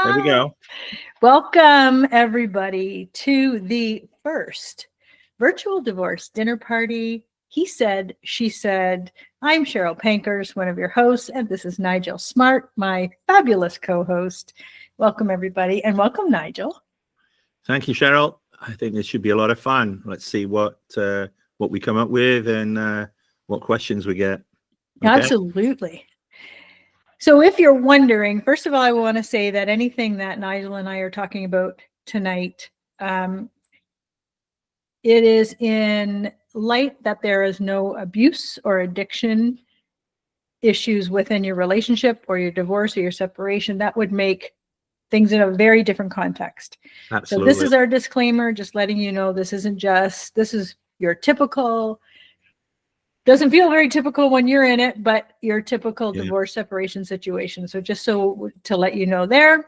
There we go. Welcome, everybody, to the first virtual divorce dinner party. He said, she said. I'm Cheryl Pankers, one of your hosts, and this is Nigel Smart, my fabulous co-host. Welcome, everybody, and welcome, Nigel. Thank you, Cheryl. I think this should be a lot of fun. Let's see what we come up with and what questions we get. Okay? Absolutely. So if you're wondering, first of all, I want to say that anything that Nigel and I are talking about tonight, it is in light that there is no abuse or addiction issues within your relationship or your divorce or your separation. That would make things in a very different context. Absolutely. So this is our disclaimer, just letting you know this is your typical, doesn't feel very typical when you're in it, but your typical divorce separation situation. So just to let you know there.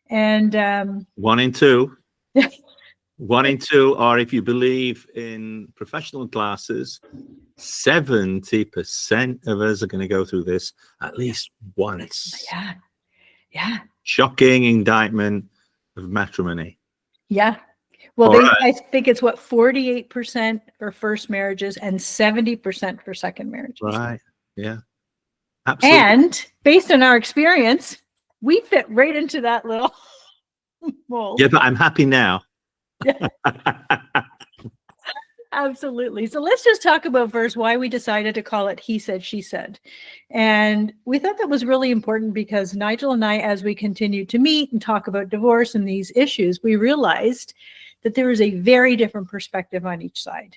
And 1 and 2. 1 and 2 are, if you believe in professional classes, 70% of us are going to go through this at least once. Yeah. Shocking indictment of matrimony. Yeah. Well, I think it's 48% for first marriages and 70% for second marriages. Right. Yeah. Absolutely. And based on our experience, we fit right into that little mold. Yeah, but I'm happy now. Absolutely. So let's just talk about first why we decided to call it He Said, She Said. And we thought that was really important because Nigel and I, as we continued to meet and talk about divorce and these issues, we realized that there is a very different perspective on each side.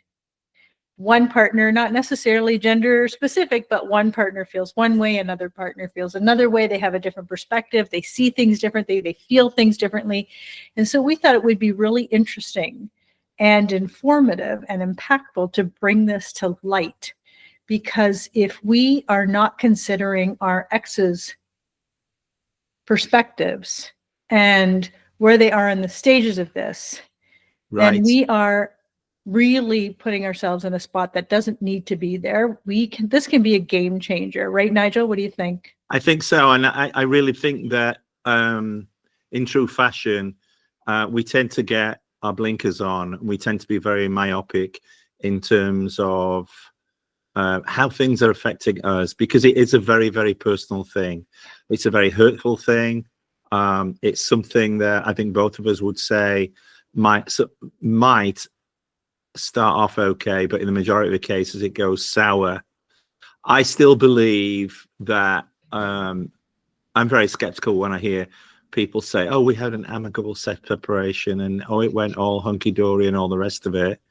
One partner, not necessarily gender specific, but one partner feels one way, another partner feels another way. They have a different perspective. They see things differently. They feel things differently. And so we thought it would be really interesting and informative and impactful to bring this to light. Because if we are not considering our ex's perspectives and where they are in the stages of this, then we are really putting ourselves in a spot that doesn't need to be there. This can be a game changer, right, Nigel? What do you think? I think so, and I really think that in true fashion, we tend to get our blinkers on. We tend to be very myopic in terms of how things are affecting us, because it is a very, very personal thing. It's a very hurtful thing. It's something that I think both of us would say might start off okay, but in the majority of the cases it goes sour. I still believe that I'm very skeptical when I hear people say, oh, we had an amicable separation and oh, it went all hunky-dory and all the rest of it.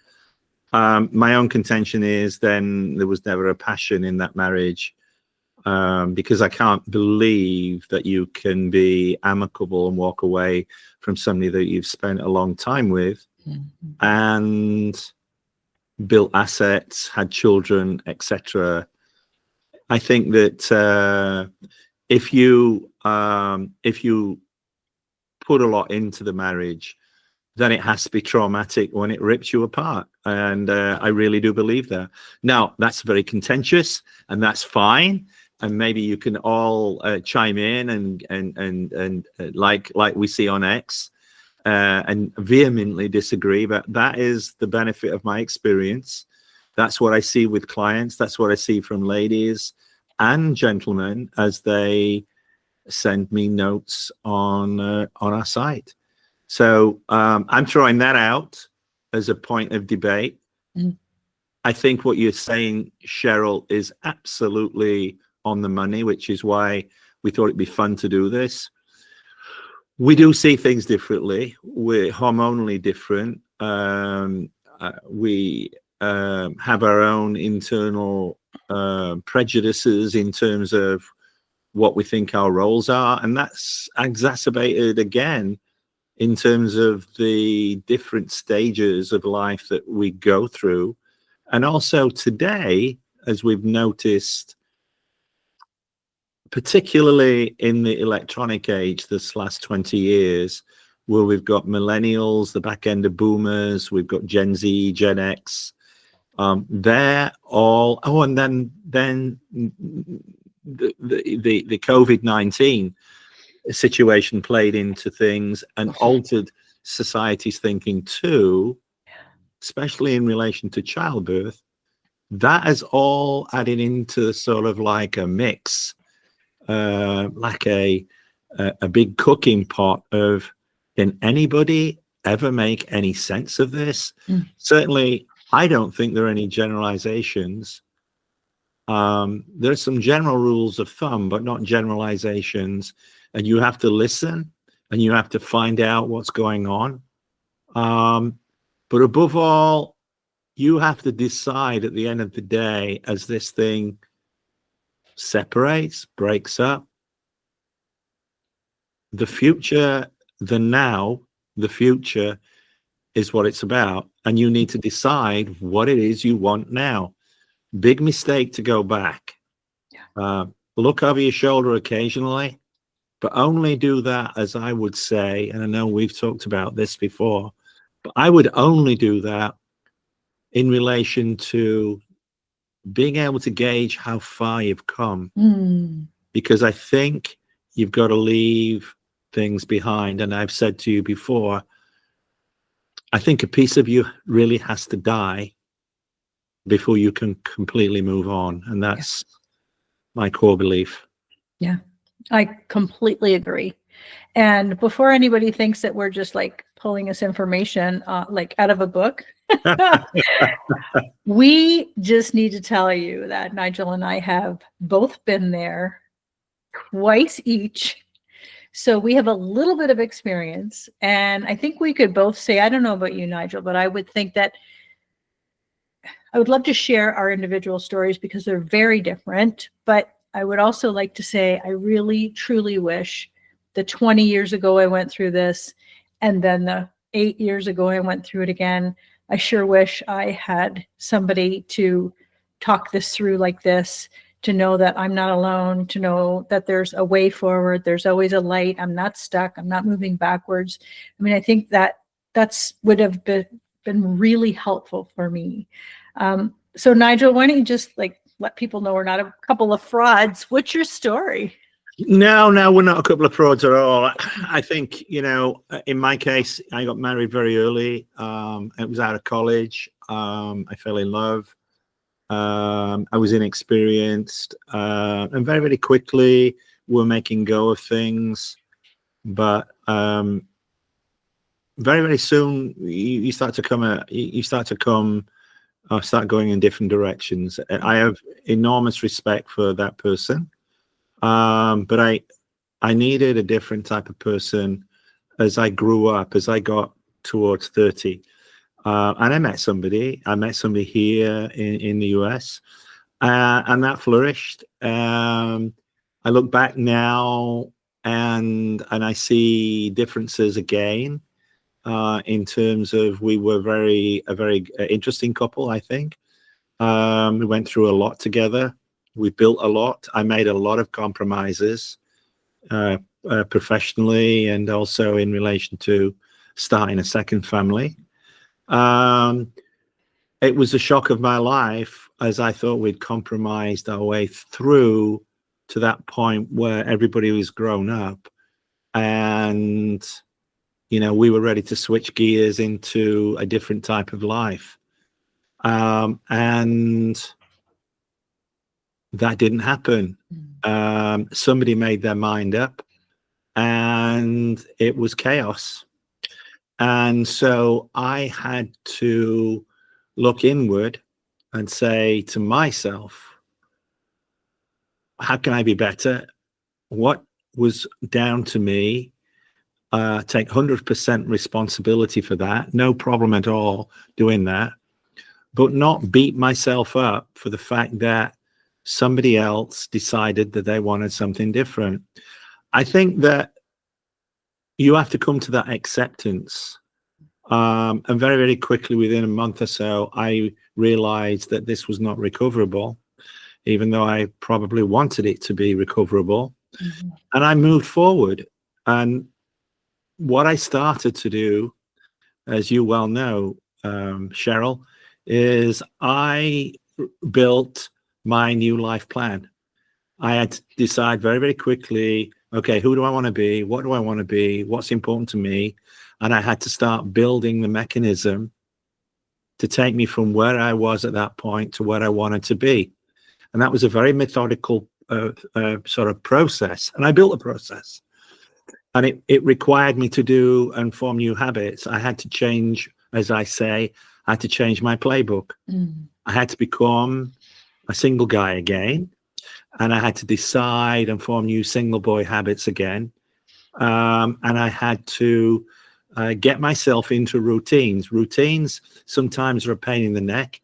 My own contention is then there was never a passion in that marriage, because I can't believe that you can be amicable and walk away from somebody that you've spent a long time with and built assets, had children, etc. I think that if you put a lot into the marriage, then it has to be traumatic when it rips you apart. And I really do believe that. Now, that's very contentious, and that's fine. And maybe you can all chime in and like we see on X, and vehemently disagree. But that is the benefit of my experience. That's what I see with clients. That's what I see from ladies and gentlemen as they send me notes on our site. So I'm throwing that out as a point of debate. I think what you're saying, Cheryl, is absolutely on the money, which is why we thought it'd be fun to do this. We do see things differently. We're hormonally different. We have our own internal prejudices in terms of what we think our roles are, and that's exacerbated again in terms of the different stages of life that we go through. And also today, as we've noticed, particularly in the electronic age this last 20 years, where we've got millennials, the back end of boomers, we've got Gen Z, Gen X, they're all, and then the COVID-19 situation played into things and altered society's thinking too, especially in relation to childbirth. That has all added into sort of like a mix, like a big cooking pot of, can anybody ever make any sense of this? Certainly, I don't think there are any generalizations. There are some general rules of thumb, but not generalizations. And you have to listen and you have to find out what's going on. But above all, you have to decide at the end of the day, as this thing separates, breaks up, the future, the now, the future is what it's about. And you need to decide what it is you want now. Big mistake to go back. Look over your shoulder occasionally, but only do that, as I would say, and I know we've talked about this before, but I would only do that in relation to being able to gauge how far you've come. Because I think you've got to leave things behind. And I've said to you before, I think a piece of you really has to die before you can completely move on. And that's my core belief. Yeah, I completely agree. And before anybody thinks that we're just like pulling this information like out of a book, we just need to tell you that Nigel and I have both been there twice each. So we have a little bit of experience. And I think we could both say, I don't know about you, Nigel, but I would think that I would love to share our individual stories because they're very different. But I would also like to say, I really, truly wish the 20 years ago I went through this, and then the 8 years ago I went through it again. I sure wish I had somebody to talk this through like this, to know that I'm not alone, to know that there's a way forward. There's always a light. I'm not stuck. I'm not moving backwards. I mean, I think that would have been really helpful for me. So Nigel, why don't you just like let people know we're not a couple of frauds. What's your story? No, we're not a couple of frauds at all. I think, in my case, I got married very early. It was out of college. I fell in love. I was inexperienced. And very, very quickly, we're making go of things. But very, very soon, you start going in different directions. I have enormous respect for that person. But I needed a different type of person as I grew up, as I got towards 30. And I met somebody here in the US, and that flourished. I look back now and I see differences again, in terms of we were a very interesting couple, I think. We went through a lot together. We built a lot. I made a lot of compromises, professionally and also in relation to starting a second family. It was a shock of my life, as I thought we'd compromised our way through to that point where everybody was grown up and, we were ready to switch gears into a different type of life. And that didn't happen. Somebody made their mind up and it was chaos. And so I had to look inward and say to myself, how can I be better? What was down to me? Take 100% responsibility for that. No problem at all doing that. But not beat myself up for the fact that somebody else decided that they wanted something different. I think that you have to come to that acceptance. And very, very quickly, within a month or so, I realized that this was not recoverable, even though I probably wanted it to be recoverable. Mm-hmm. And I moved forward. And what I started to do, as you well know, Cheryl, is I built my new life plan. I had to decide very, very quickly okay, who do I want to be? What do I want to be? What's important to me? And I had to start building the mechanism to take me from where I was at that point to where I wanted to be. And that was a very methodical sort of process. And I built a process. And it required me to do and form new habits. I had to change, as I say, I had to change my playbook. I had to become a single guy again. And I had to decide and form new single boy habits again. And I had to get myself into routines. Routines sometimes are a pain in the neck,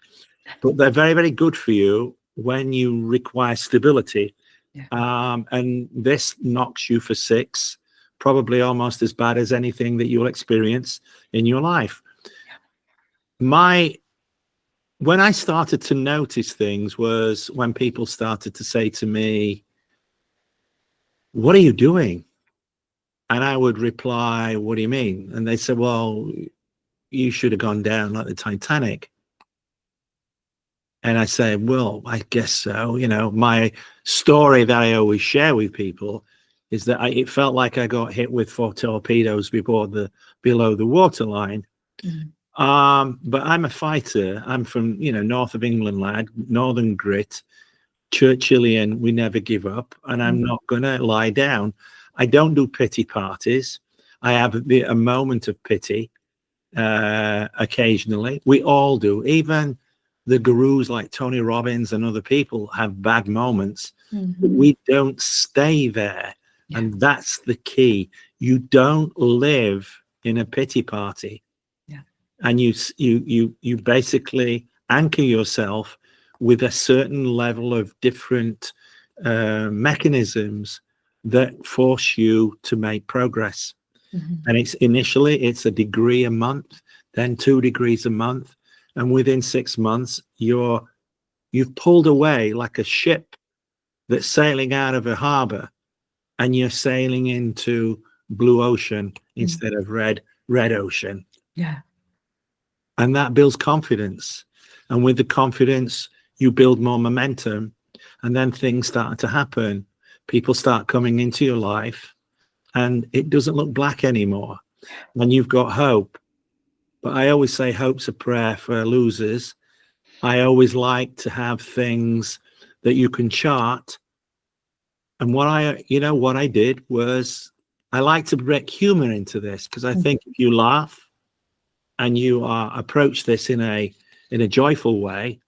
but they're very, very good for you when you require stability. Yeah. And this knocks you for six, probably almost as bad as anything that you'll experience in your life. Yeah. When I started to notice things was when people started to say to me, "What are you doing?" And I would reply, "What do you mean?" And they said, "Well, you should have gone down like the Titanic." And I say, "Well, I guess so." You know, my story that I always share with people is that it felt like I got hit with 4 torpedoes below the waterline. Mm-hmm. But I'm a fighter. I'm from, north of England, lad, northern grit, Churchillian, we never give up, and I'm not going to lie down. I don't do pity parties. I have a moment of pity occasionally. We all do. Even the gurus like Tony Robbins and other people have bad moments, but we don't stay there. Yeah. And that's the key. You don't live in a pity party. And you basically anchor yourself with a certain level of different mechanisms that force you to make progress. And it's a degree a month, then 2 degrees a month, and within 6 months you've pulled away like a ship that's sailing out of a harbor, and you're sailing into blue ocean instead of red ocean. Yeah. And that builds confidence. And with the confidence, you build more momentum. And then things start to happen. People start coming into your life, and it doesn't look black anymore. And you've got hope. But I always say hope's a prayer for losers. I always like to have things that you can chart. And what I did was I like to break humor into this, because I think if you laugh and you approach this in a joyful way,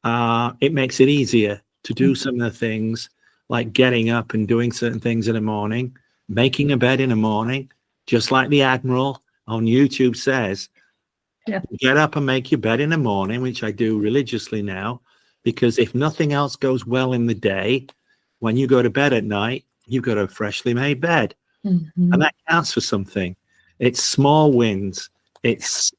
it makes it easier to do some of the things like getting up and doing certain things in the morning, making a bed in the morning, just like the Admiral on YouTube says. Yeah. Get up and make your bed in the morning, which I do religiously now, because if nothing else goes well in the day, when you go to bed at night, you've got a freshly made bed. And that counts for something. It's small wins. It's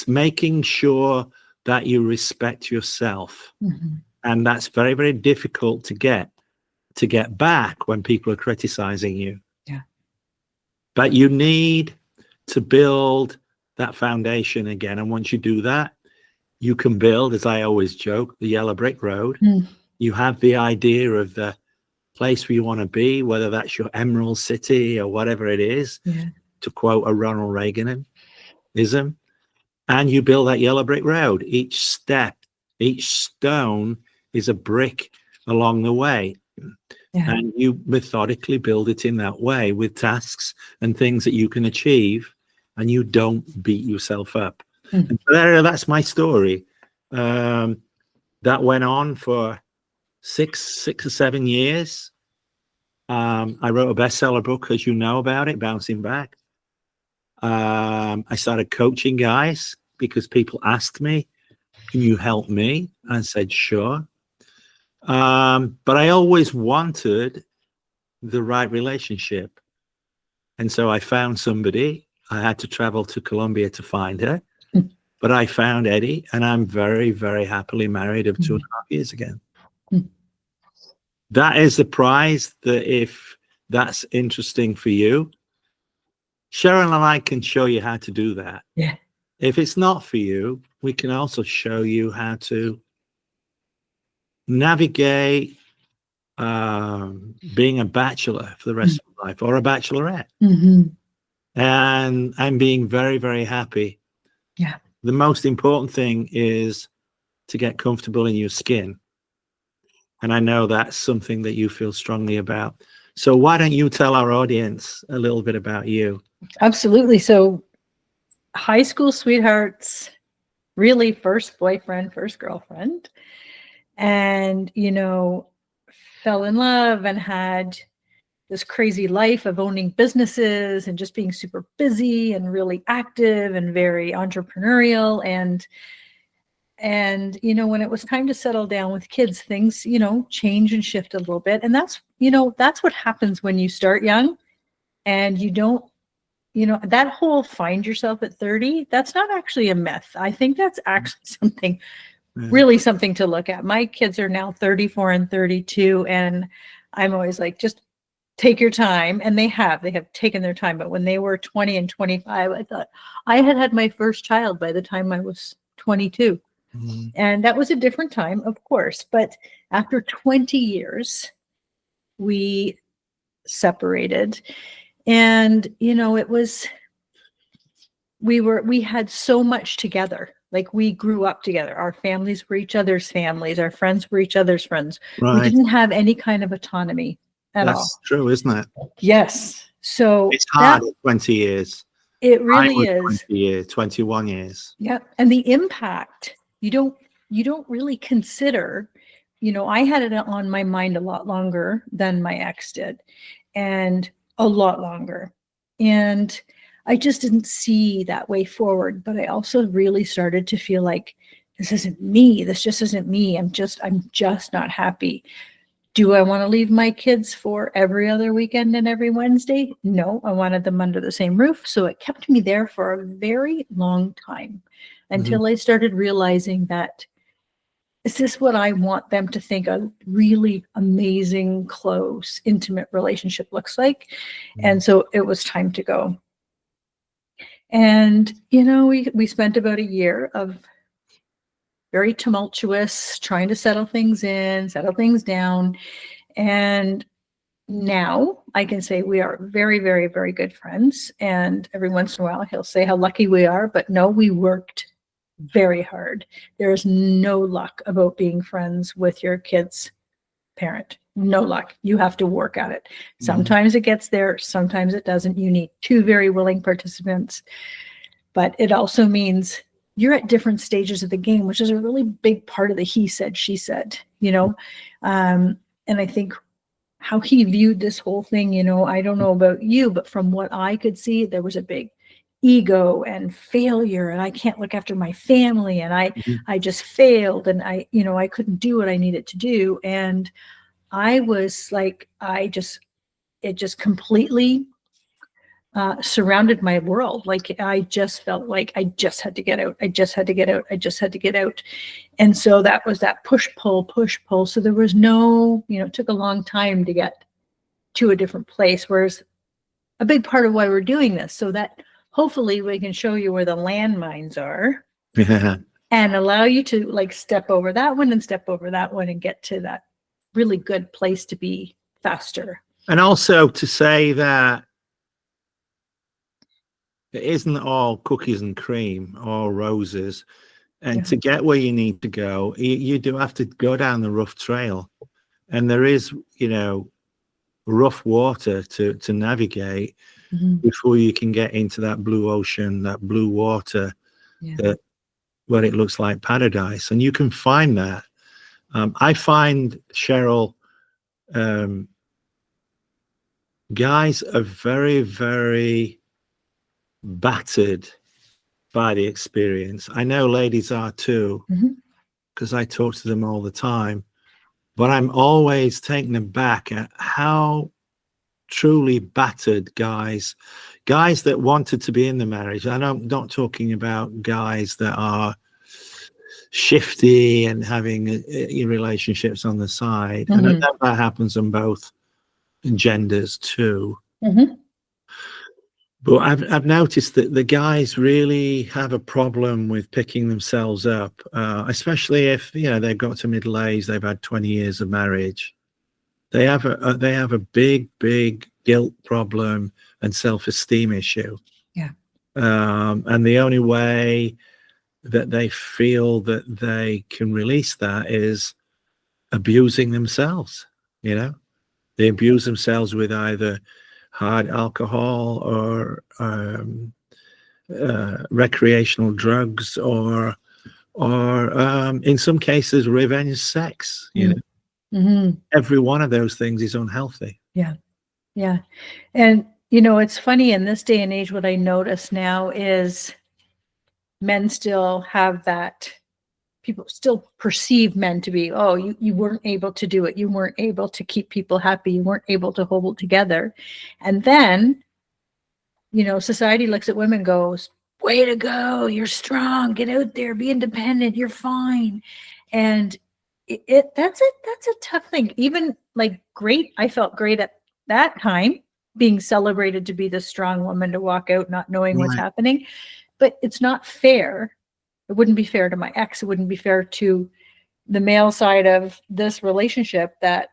making sure that you respect yourself. And that's very, very difficult to get back when people are criticizing you. Yeah. But you need to build that foundation again. And once you do that, you can build, as I always joke, the yellow brick road. You have the idea of the place where you want to be, whether that's your Emerald City or whatever it is, to quote a Ronald Reaganism. And you build that yellow brick road. Each step, each stone is a brick along the way. Yeah. And you methodically build it in that way with tasks and things that you can achieve, and you don't beat yourself up. And so that's my story. That went on for six or 7 years. I wrote a bestseller book, as you know about it, Bouncing Back. I started coaching guys because people asked me, "Can you help me?" I said, "Sure." But I always wanted the right relationship. And so I found somebody. I had to travel to Colombia to find her. But I found Eddie, and I'm very, very happily married of 2.5 years again. That is the prize. That if that's interesting for you, Cheryl and I can show you how to do that. Yeah. If it's not for you, we can also show you how to navigate being a bachelor for the rest of my life, or a bachelorette, and I'm being very, very happy. Yeah. The most important thing is to get comfortable in your skin. And I know that's something that you feel strongly about. So why don't you tell our audience a little bit about you? Absolutely. So high school sweethearts, really first boyfriend, first girlfriend, and, fell in love and had this crazy life of owning businesses and just being super busy and really active and very entrepreneurial. And when it was time to settle down with kids, things, change and shift a little bit. And that's what happens when you start young and you don't, that whole find yourself at 30, that's not actually a myth. I think that's actually something, really something to look at. My kids are now 34 and 32, and I'm always like, just take your time. And they have taken their time. But when they were 20 and 25, I thought I had my first child by the time I was 22. And that was a different time, of course. But after 20 years, we separated. And, we had so much together. Like, we grew up together. Our families were each other's families. Our friends were each other's friends. Right. We didn't have any kind of autonomy at all. That's true, isn't it? Yes. So it's hard at 20 years. It really is. 20 years, 21 years. Yeah. And the impact, you don't really consider, I had it on my mind a lot longer than my ex did, and a lot longer. And I just didn't see that way forward. But I also really started to feel like, this isn't me. This just isn't me. I'm just not happy. Do I want to leave my kids for every other weekend and every Wednesday? No, I wanted them under the same roof. So it kept me there for a very long time, until I started realizing that, is this what I want them to think a really amazing, close, intimate relationship looks like? And so it was time to go. And, we spent about a year of very tumultuous, trying to settle things down. And now I can say we are very, very, very good friends. And every once in a while he'll say how lucky we are, but no, we worked very hard. There is no luck about being friends with your kid's parent. No luck. You have to work at it. Sometimes it gets there, sometimes it doesn't. You need two very willing participants. But it also means you're at different stages of the game, which is a really big part of the he said, she said, and I think how he viewed this whole thing, I don't know about you, but from what I could see, there was a big ego and failure, and I can't look after my family, and I just failed, and I couldn't do what I needed to do. And I was like, it just completely surrounded my world. Like, I just felt like I just had to get out. I just had to get out. And so that was that push, pull. So there was no, it took a long time to get to a different place. Whereas a big part of why we're doing this, so that hopefully we can show you where the landmines are and allow you to like step over that one and step over that one and get to that really good place to be faster. And also to say that it isn't all cookies and cream or roses. And to get where you need to go, you do have to go down the rough trail. And there is, rough water to navigate before you can get into that blue ocean, that blue water, where it looks like paradise. And you can find that. I find, Cheryl, guys are very, very battered by the experience. I know ladies are too, because I talk to them all the time. But I'm always taken aback at how truly battered guys that wanted to be in the marriage. I'm not talking about guys that are shifty and having relationships on the side. And I know that happens on both genders too. But I've noticed that the guys really have a problem with picking themselves up, especially if they've got to middle age, they've had 20 years of marriage, They have a big guilt problem and self-esteem issue. Yeah. And the only way that they feel that they can release that is abusing themselves. They abuse themselves with either hard alcohol or recreational drugs, or in some cases revenge sex. Every one of those things is unhealthy. Yeah. And it's funny, in this day and age, what I notice now is men still have that. People still perceive men to be, oh, you weren't able to do it. You weren't able to keep people happy. You weren't able to hold it together. And then, society looks at women, goes, way to go. You're strong. Get out there. Be independent. You're fine. And that's a tough thing. Even I felt great at that time, being celebrated to be the strong woman, to walk out not knowing what's happening. But it's not fair. It wouldn't be fair to my ex. It wouldn't be fair to the male side of this relationship, that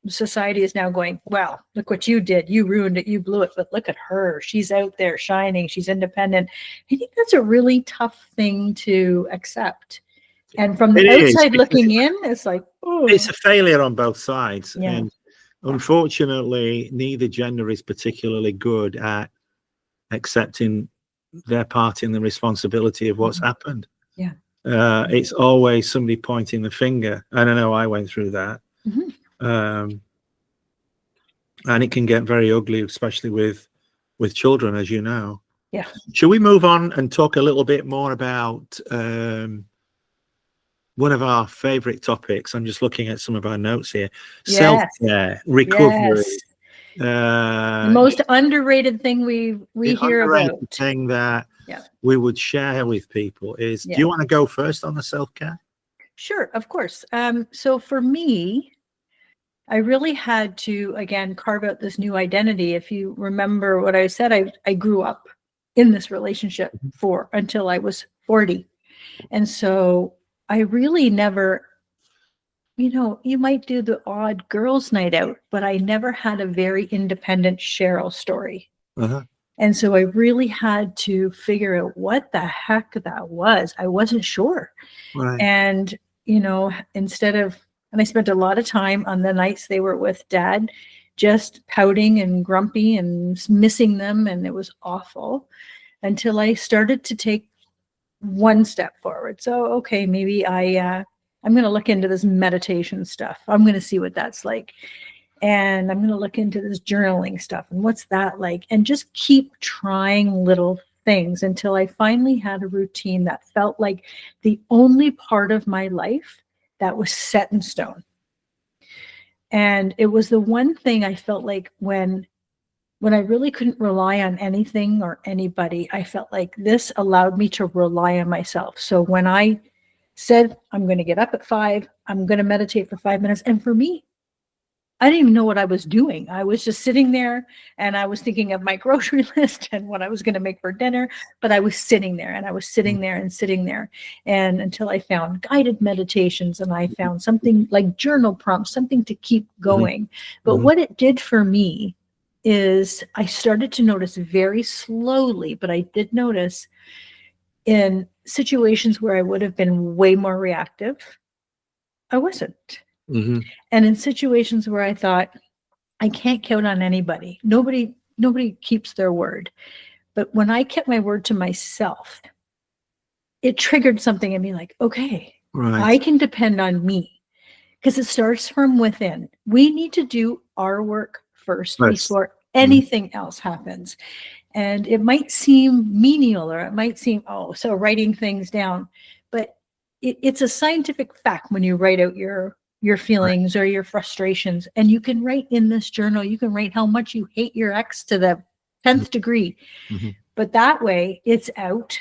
society is now going, well, look what you did. You ruined it. You blew it. But look at her. She's out there shining. She's independent. I think that's a really tough thing to accept. And from the outside looking in, it's like, oh. It's a failure on both sides. Yeah. And unfortunately, neither gender is particularly good at accepting their part in the responsibility of what's happened. Yeah. It's always somebody pointing the finger. I don't know. I went through that. And it can get very ugly, especially with children, as you know. Yeah. Should we move on and talk a little bit more about one of our favorite topics? I'm just looking at some of our notes here. Yes. Self-care, recovery. Yes. The most underrated thing we hear about. Thing that we would share with people is, do you want to go first on the self-care? Sure, of course. So for me, I really had to, again, carve out this new identity. If you remember what I said, I grew up in this relationship until I was 40. And so I really never, you might do the odd girls' night out, but I never had a very independent Cheryl story. And so I really had to figure out what the heck that was. I wasn't sure. And, and I spent a lot of time on the nights they were with Dad, just pouting and grumpy and missing them. And it was awful, until I started to take one step forward. So, okay, maybe I'm going to look into this meditation stuff. I'm going to see what that's like. And I'm going to look into this journaling stuff. And what's that like? And just keep trying little things until I finally had a routine that felt like the only part of my life that was set in stone. And it was the one thing I felt like when I really couldn't rely on anything or anybody, I felt like this allowed me to rely on myself. So when I said, I'm going to get up at 5, I'm going to meditate for 5 minutes. And for me, I didn't even know what I was doing. I was just sitting there and I was thinking of my grocery list and what I was going to make for dinner. But I was sitting there and I was sitting there and sitting there. And until I found guided meditations and I found something like journal prompts, something to keep going. But what it did for me is I started to notice very slowly, but I did notice in situations where I would have been way more reactive, I wasn't. And in situations where I thought, I can't count on anybody. Nobody keeps their word. But when I kept my word to myself, it triggered something in me like, okay, I can depend on me, because it starts from within. We need to do our work first before anything else happens. And it might seem menial, or it might seem, so writing things down, but it's a scientific fact. When you write out your feelings or your frustrations, and you can write in this journal, you can write how much you hate your ex to the 10th degree, but that way it's out.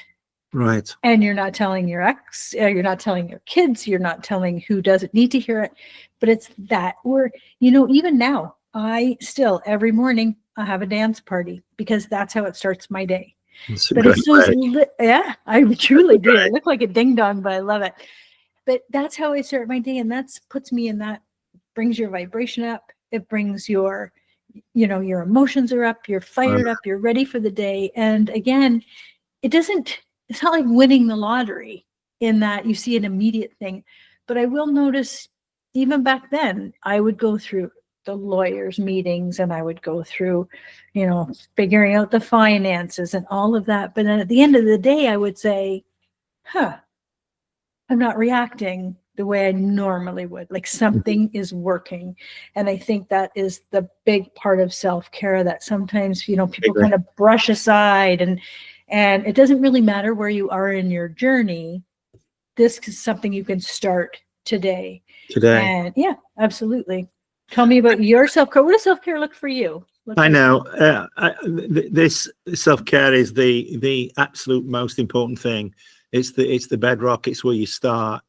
And you're not telling your ex, you're not telling your kids, you're not telling who doesn't need to hear it, but it's that. Or, even now, I still, every morning, I have a dance party, because that's how it starts my day. But it's those, I truly do. I look like a ding dong, but I love it. But that's how I start my day. And that puts me in that, brings your vibration up. It brings your, your emotions are up, you're fired up, you're ready for the day. And again, it's not like winning the lottery in that you see an immediate thing. But I will notice even back then, I would go through the lawyers' meetings and I would go through, figuring out the finances and all of that. But then at the end of the day, I would say, I'm not reacting the way I normally would. Like something is working. And I think that is the big part of self-care that sometimes, people kind of brush aside, and it doesn't really matter where you are in your journey. This is something you can start today. And yeah, absolutely. Tell me about your self-care. What does self-care look for you? I know this self-care is the absolute most important thing. It's the bedrock. It's where you start.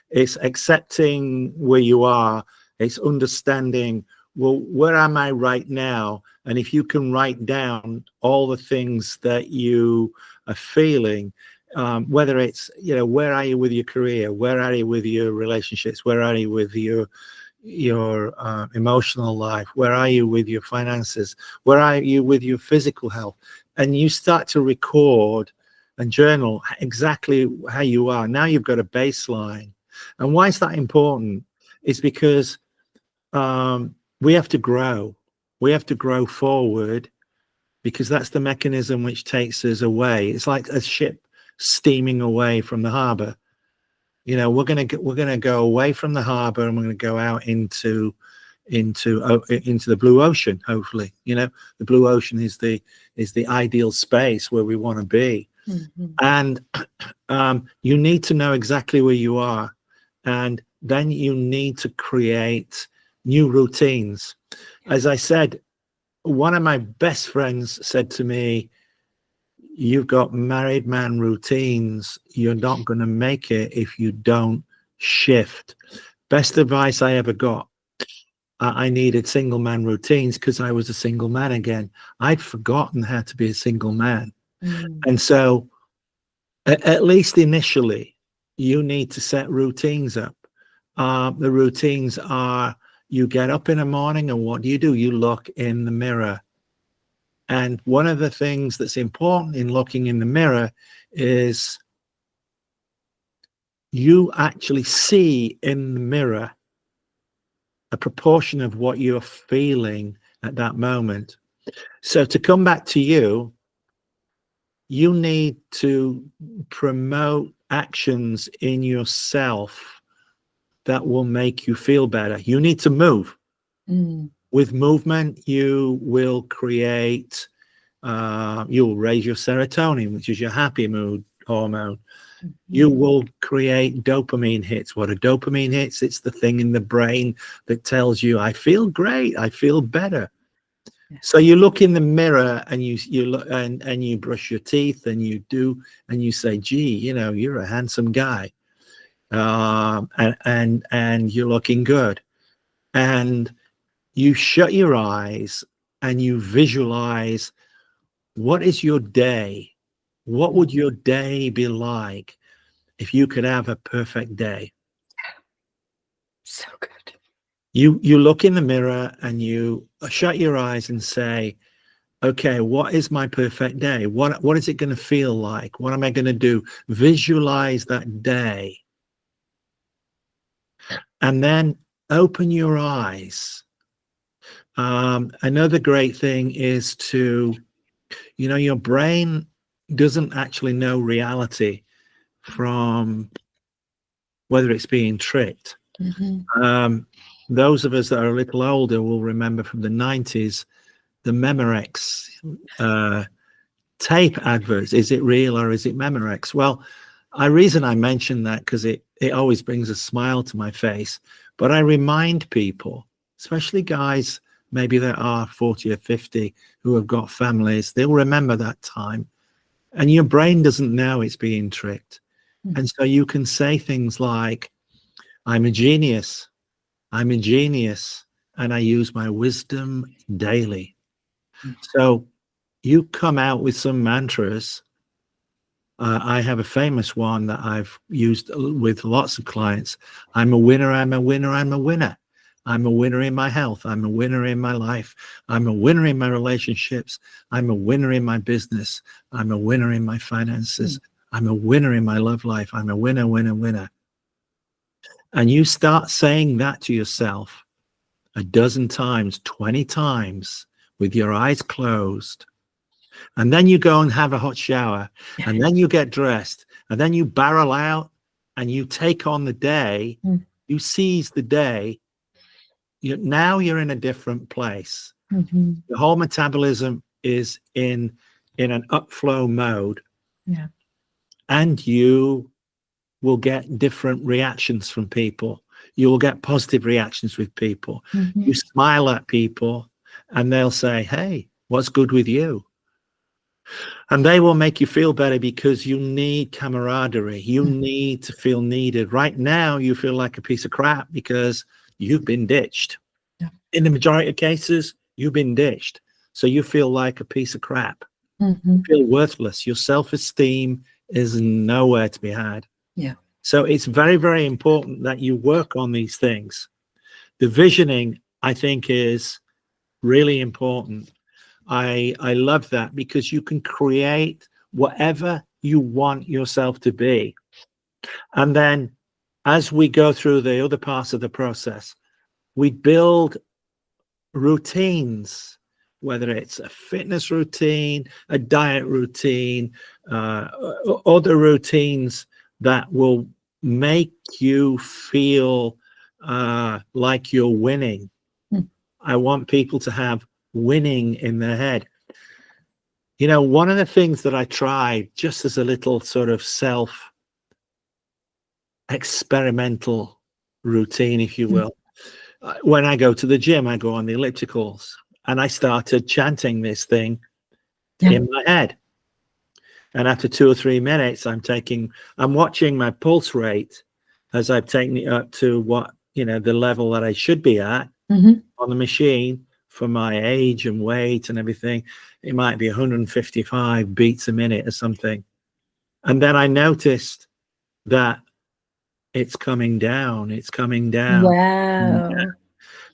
It's accepting where you are. It's understanding, well, where am I right now? And if you can write down all the things that you are feeling, whether it's, where are you with your career? Where are you with your relationships? Where are you with your emotional life? Where are you with your finances? Where are you with your physical health? And you start to record and journal exactly how you are. Now you've got a baseline. And why is that important? It's because we have to grow. We have to grow forward, because that's the mechanism which takes us away. It's like a ship steaming away from the harbor. We're gonna go away from the harbor, and we're gonna go out into the blue ocean. Hopefully, the blue ocean is the ideal space where we want to be. Mm-hmm. And you need to know exactly where you are, and then you need to create new routines. As I said, one of my best friends said to me, "You've got married man routines. You're not going to make it if you don't shift." Best advice I ever got. I needed single man routines because I was a single man again. I'd forgotten how to be a single man. Mm. And so at least initially, you need to set routines up. The routines are, you get up in the morning, and what do? You look in the mirror. And one of the things that's important in looking in the mirror is you actually see in the mirror a proportion of what you're feeling at that moment. So to come back to you, you need to promote actions in yourself that will make you feel better. You need to move. Mm. With movement, you will create, you'll raise your serotonin, which is your happy mood hormone. Mm-hmm. You will create dopamine hits. What are dopamine hits? It's the thing in the brain that tells you, I feel great, I feel better. Yeah. So you look in the mirror and you look and you brush your teeth and you say, gee, you're a handsome guy. And you're looking good. And you shut your eyes and you visualize, what is your day? What would your day be like if you could have a perfect day? So good. You look in the mirror and you shut your eyes and say, okay, what is my perfect day? What is it going to feel like? What am I going to do? Visualize that day. And then open your eyes. Another great thing is to, your brain doesn't actually know reality from whether it's being tricked. Mm-hmm. Those of us that are a little older will remember from the 90s, the Memorex tape adverts. Is it real or is it Memorex? Well, the reason I mention that, because it always brings a smile to my face. But I remind people, especially guys maybe that are 40 or 50 who have got families, they'll remember that time. And your brain doesn't know it's being tricked. Mm-hmm. And so you can say things like, I'm a genius, and I use my wisdom daily. Mm-hmm. So you come out with some mantras. I have a famous one that I've used with lots of clients. I'm a winner, I'm a winner, I'm a winner. I'm a winner in my health. I'm a winner in my life. I'm a winner in my relationships. I'm a winner in my business. I'm a winner in my finances. I'm a winner in my love life. I'm a winner, winner, winner. And you start saying that to yourself a dozen times, 20 times with your eyes closed. And then you go and have a hot shower, and then you get dressed, and then you barrel out and you take on the day, you seize the day. Now you're in a different place. The whole metabolism is in an upflow mode. Yeah. And you will get different reactions from people. You will get positive reactions with people. You smile at people and they'll say, hey, what's good with you? And they will make you feel better because you need camaraderie. You need to feel needed. Right now, you feel like a piece of crap because you've been ditched. Yeah. In the majority of cases, you've been ditched. So you feel like a piece of crap. You feel worthless. Your self-esteem is nowhere to be had. Yeah. So it's very, very important that you work on these things. The visioning, I think, is really important. I love that because you can create whatever you want yourself to be. And then as we go through the other parts of the process, we build routines, whether it's a fitness routine, a diet routine, other routines that will make you feel like you're winning. I want people to have winning in their head. You know, one of the things that I tried just as a little sort of self experimental routine, if you will, when I go to the gym, I go on the ellipticals and I started chanting this thing in my head. And after 2 or 3 minutes, I'm watching my pulse rate as I've taken it up to what, the level that I should be at on the machine for my age and weight and everything. It might be 155 beats a minute or something. And then I noticed that it's coming down. It's coming down. Wow.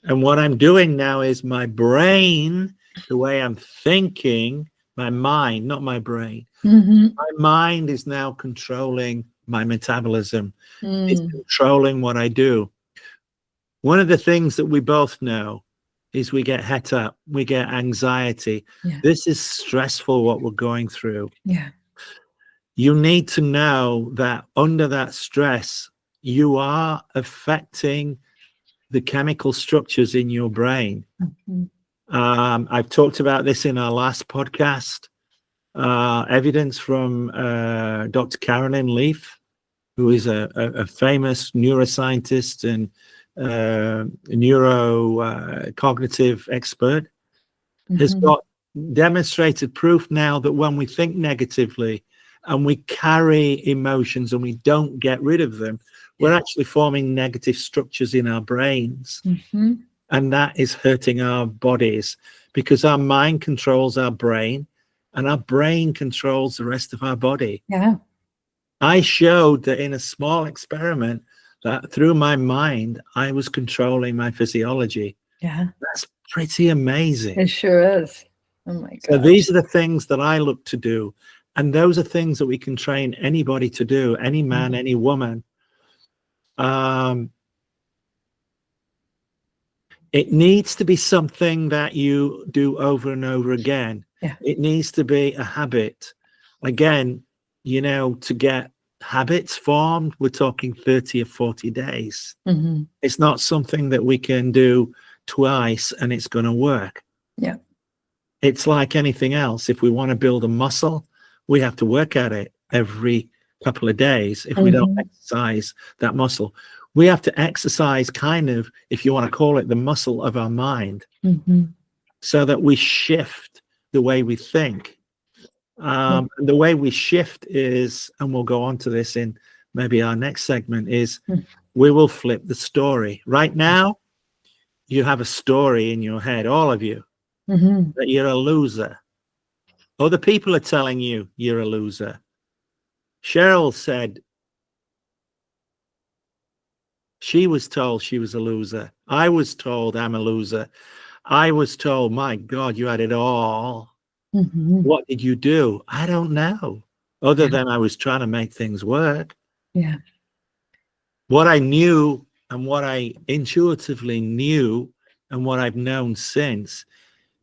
And what I'm doing now is my brain, the way I'm thinking, my mind, not my brain, my mind is now controlling my metabolism. It's controlling what I do. One of the things that we both know is we get het up, we get anxiety. Yeah. This is stressful, what we're going through. Yeah. You need to know that under that stress, you are affecting the chemical structures in your brain. I've talked about this in our last podcast. Evidence from Dr. Carolyn Leaf, who is a famous neuroscientist and neurocognitive expert, has got demonstrated proof now that when we think negatively and we carry emotions and we don't get rid of them, we're actually forming negative structures in our brains. And that is hurting our bodies because our mind controls our brain and our brain controls the rest of our body. Yeah. I showed that in a small experiment that through my mind, I was controlling my physiology. Yeah. That's pretty amazing. It sure is. Oh my God. So these are the things that I look to do. And those are things that we can train anybody to do, any man, any woman. It needs to be something that you do over and over again. Yeah. It needs to be a habit. Again, to get habits formed, we're talking 30 or 40 days. It's not something that we can do twice and it's going to work. Yeah. It's like anything else. If we want to build a muscle, we have to work at it every couple of days. If we don't exercise that muscle, we have to exercise kind of, if you want to call it, the muscle of our mind, so that we shift the way we think. The way we shift is, and we'll go on to this in maybe our next segment, is we will flip the story. Right now, you have a story in your head, all of you, that you're a loser. Other people are telling you you're a loser. Cheryl She was told she was a loser. I was told I'm a loser. I was told, my God, you had it all. What did you do? I don't know. Other than I was trying to make things work. Yeah. What I knew and what I intuitively knew and what I've known since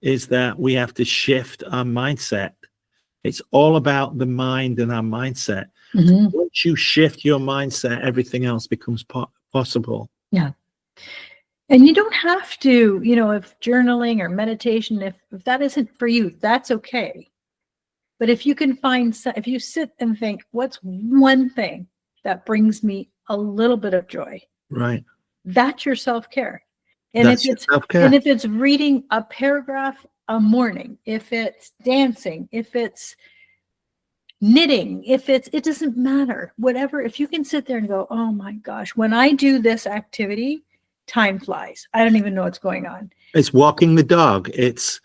is that we have to shift our mindset. It's all about the mind and our mindset. Once you shift your mindset, everything else becomes possible. Yeah. And you don't have to, if journaling or meditation, if that isn't for you, that's okay. But if you can if you sit and think, what's one thing that brings me a little bit of joy? Right. That's your self-care. And That's your self-care. and if it's reading a paragraph a morning, if it's dancing, if it's knitting, it doesn't matter. Whatever, if you can sit there and go, oh my gosh, when I do this activity, time flies. I don't even know what's going on. It's walking the dog. It's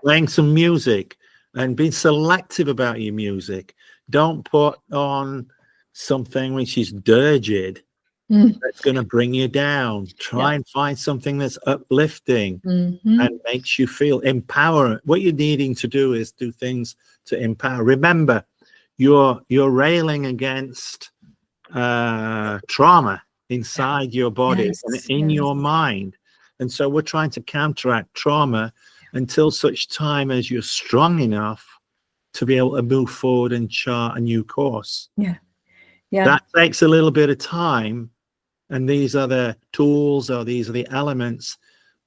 playing some music and being selective about your music. Don't put on something which is dirged. That's going to bring you down. Try and find something that's uplifting and makes you feel empowered. What you're needing to do is do things to empower. Remember, you're railing against trauma inside your body and in your mind. And so we're trying to counteract trauma until such time as you're strong enough to be able to move forward and chart a new course. That takes a little bit of time. And these are the tools, or these are the elements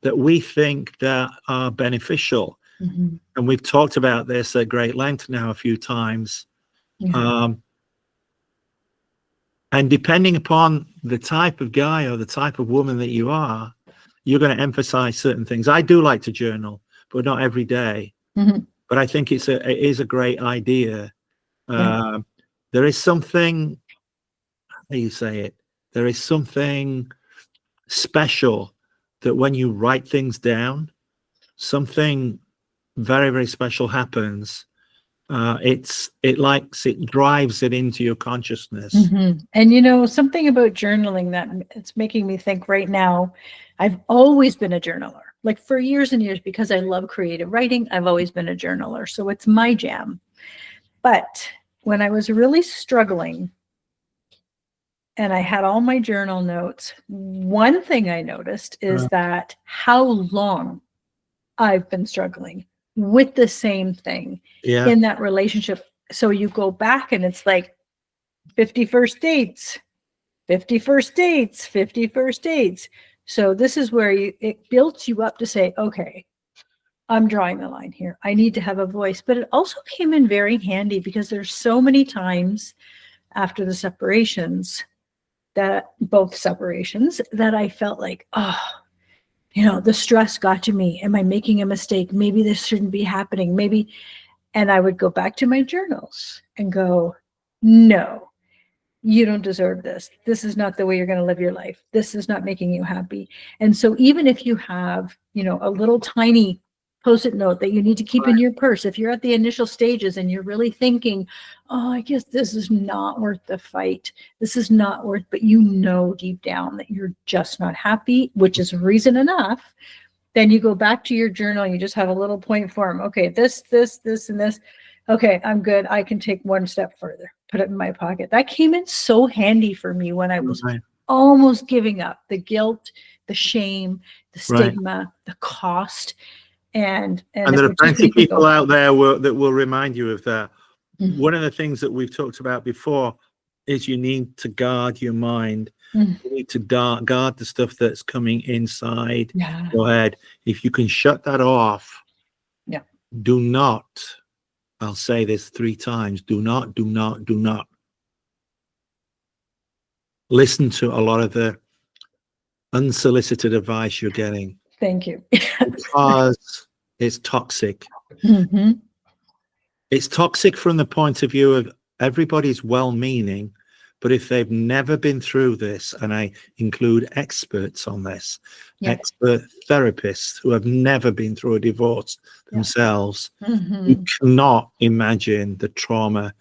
that we think that are beneficial. And we've talked about this at great length now a few times. And depending upon the type of guy or the type of woman that you are, you're going to emphasize certain things. I do like to journal, but not every day. But I think it is a great idea. There is something, how do you say it? There is something special that when you write things down, something very, very special happens. It drives it into your consciousness. And something about journaling that it's making me think right now, I've always been a journaler, like for years and years, because I love creative writing. I've always been a journaler, so it's my jam. But when I was really struggling and I had all my journal notes, one thing I noticed is that how long I've been struggling with the same thing in that relationship. So you go back and it's like 51st dates, 51st dates, 51st dates. So this is where it builds you up to say, okay, I'm drawing the line here. I need to have a voice. But it also came in very handy because there's so many times after the separations, both separations, that I felt like, the stress got to me. Am I making a mistake? Maybe this shouldn't be happening. Maybe. And I would go back to my journals and go, no, you don't deserve this. This is not the way you're going to live your life. This is not making you happy. And so even if you have, a little tiny Post-it note that you need to keep in your purse, if you're at the initial stages and you're really thinking, oh, I guess this is not worth the fight. This is not worth, but deep down that you're just not happy, which is reason enough. Then you go back to your journal and you just have a little point form. Okay, this, and this. Okay, I'm good. I can take one step further, put it in my pocket. That came in so handy for me when I was almost giving up. The guilt, the shame, the stigma, the cost. And there are plenty of people out there that will remind you of that. One of the things that we've talked about before is you need to guard your mind. You need to guard the stuff that's coming inside your head. If you can shut that off, do not, I'll say this 3 times, do not listen to a lot of the unsolicited advice you're getting. Thank you. Because it's toxic. It's toxic from the point of view of everybody's well-meaning, but if they've never been through this, and I include experts on this, expert therapists who have never been through a divorce themselves, you cannot imagine the trauma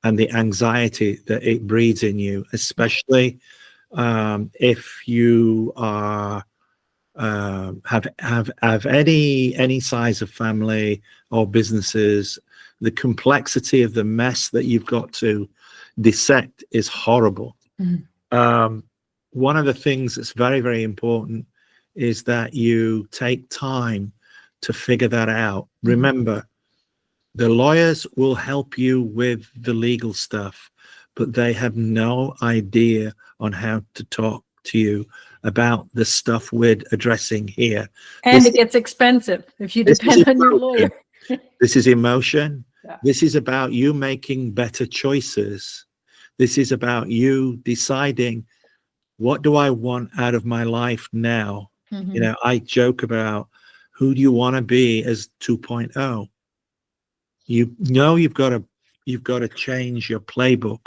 and the anxiety that it breeds in you, especially If you are have any size of family or businesses, the complexity of the mess that you've got to dissect is horrible. One of the things that's very, very important is that you take time to figure that out. Remember, the lawyers will help you with the legal stuff, but they have no idea on how to talk to you about the stuff we're addressing here. And it gets expensive if you depend on your lawyer. This is emotion. Yeah. This is about you making better choices. This is about you deciding, what do I want out of my life now? You know, I joke about, who do you want to be as 2.0? You know, you've got to change your playbook.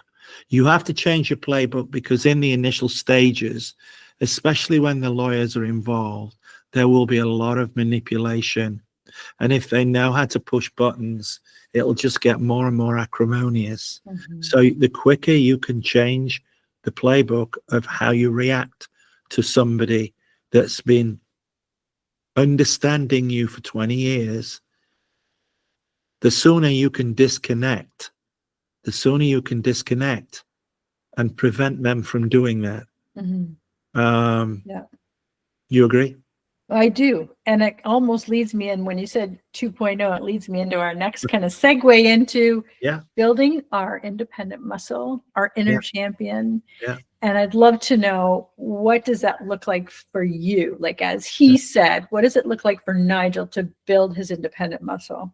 You have to change your playbook because in the initial stages, especially when the lawyers are involved, there will be a lot of manipulation. And if they know how to push buttons, it'll just get more and more acrimonious. So the quicker you can change the playbook of how you react to somebody that's been understanding you for 20 years, the sooner you can disconnect, and prevent them from doing that. Yeah. You agree? I do. And it almost leads me in, when you said 2.0, it leads me into our next kind of segue into building our independent muscle, our inner champion. Yeah. And I'd love to know, what does that look like for you? Like, as he said, what does it look like for Nigel to build his independent muscle?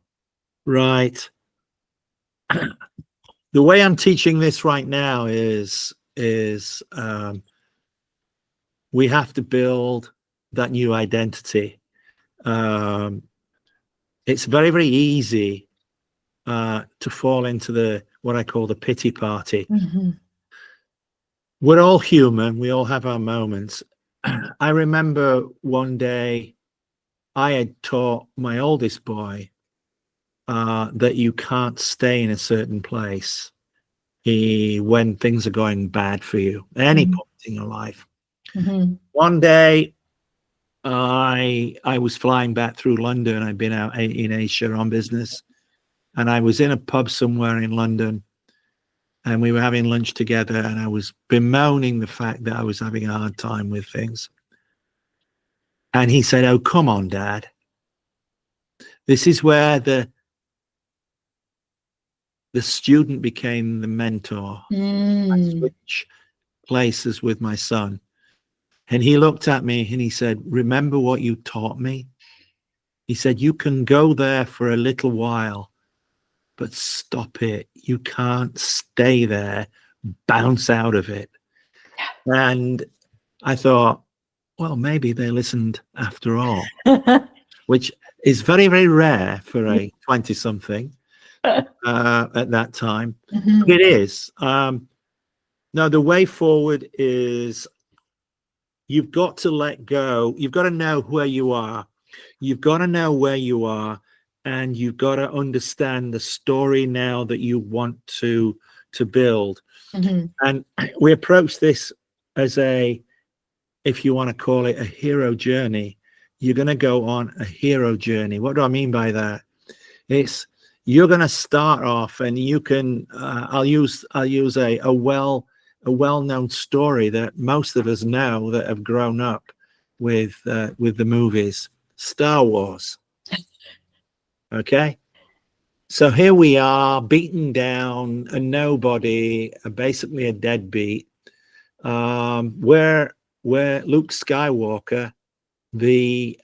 Right. The way I'm teaching this right now is we have to build that new identity. It's very, very easy to fall into what I call the pity party. We're all human. We all have our moments. I remember one day I had taught my oldest boy that you can't stay in a certain place when things are going bad for you, any point in your life. One day, I was flying back through London. I'd been out in Asia on business, and I was in a pub somewhere in London, and we were having lunch together, and I was bemoaning the fact that I was having a hard time with things. And he said, "Oh, come on, Dad. This is where the student became the mentor. I switch places with my son." And he looked at me and he said, "Remember what you taught me?" He said, "You can go there for a little while, but stop it. You can't stay there. Bounce out of it." And I thought, well, maybe they listened after all, which is very, very rare for a 20-something at that time. It is. Now, the way forward is, you've got to let go. You've got to know where you are. You've got to know where you are, and you've got to understand the story now that you want to build. And we approach this as if you want to call it a hero journey. You're going to go on a hero journey. What do I mean by that? It's, you're going to start off, and you can. I'll use a well-known story that most of us know that have grown up with the movies, Star Wars. Okay, so here we are, beaten down, a nobody, basically a deadbeat. Where Luke Skywalker, the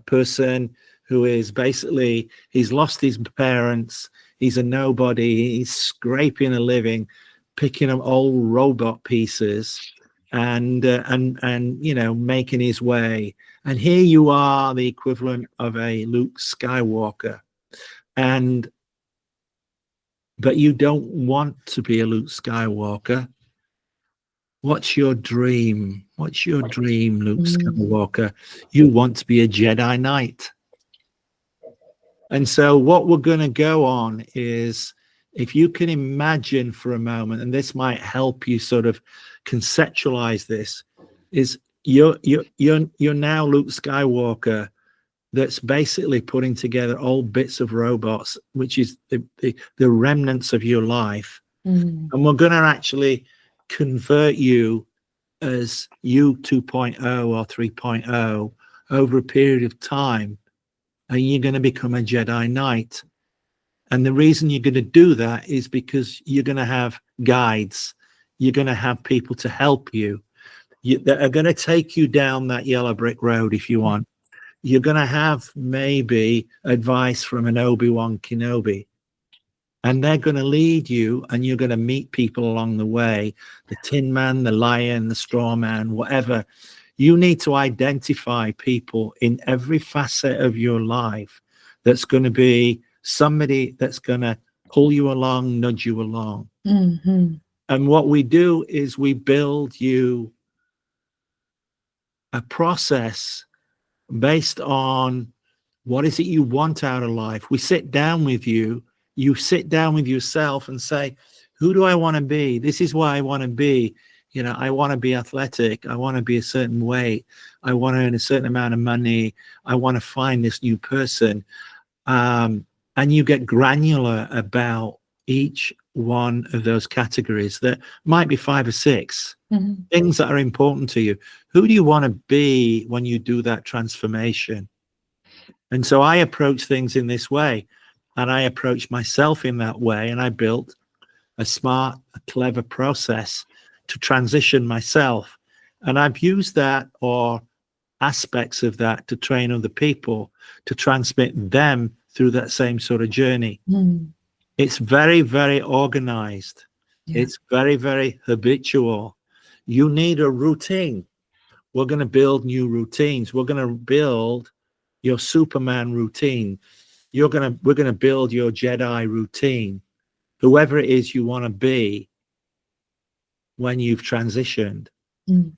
person who is basically, he's lost his parents, he's a nobody, he's scraping a living, picking up old robot pieces and you know, making his way. And here you are, the equivalent of a Luke Skywalker, but you don't want to be a Luke Skywalker. What's your dream? What's your dream, Luke Skywalker? You want to be a Jedi Knight. And so what we're going to go on is, if you can imagine for a moment, and this might help you sort of conceptualize this, is you're now Luke Skywalker that's basically putting together old bits of robots, which is the remnants of your life. Mm. And we're going to actually convert you as you 2.0 or 3.0 over a period of time. And you're going to become a Jedi Knight. And the reason you're going to do that is because you're going to have guides. You're going to have people to help you that are going to take you down that yellow brick road if you want. You're going to have maybe advice from an Obi-Wan Kenobi. And they're going to lead you, and you're going to meet people along the way. The Tin Man, the Lion, the Straw Man, whatever. You need to identify people in every facet of your life that's going to be somebody that's going to pull you along, nudge you along. Mm-hmm. And what we do is we build you a process based on what is it you want out of life. We sit down with you. You sit down with yourself and say, who do I want to be? This is what I want to be. You know, I want to be athletic. I want to be a certain weight. I want to earn a certain amount of money. I want to find this new person. And you get granular about each one of those categories. That might be 5 or 6 things that are important to you. Who do you want to be when you do that transformation? And so I approach things in this way, and I approach myself in that way, and I built a smart, a clever process to transition myself. And I've used that, or aspects of that, to train other people, to transmit them through that same sort of journey. It's very, very organized. Yeah. It's very, very habitual. You need a routine. We're going to build new routines. We're going to build your Superman routine. We're going to build your Jedi routine. Whoever it is you want to be when you've transitioned. And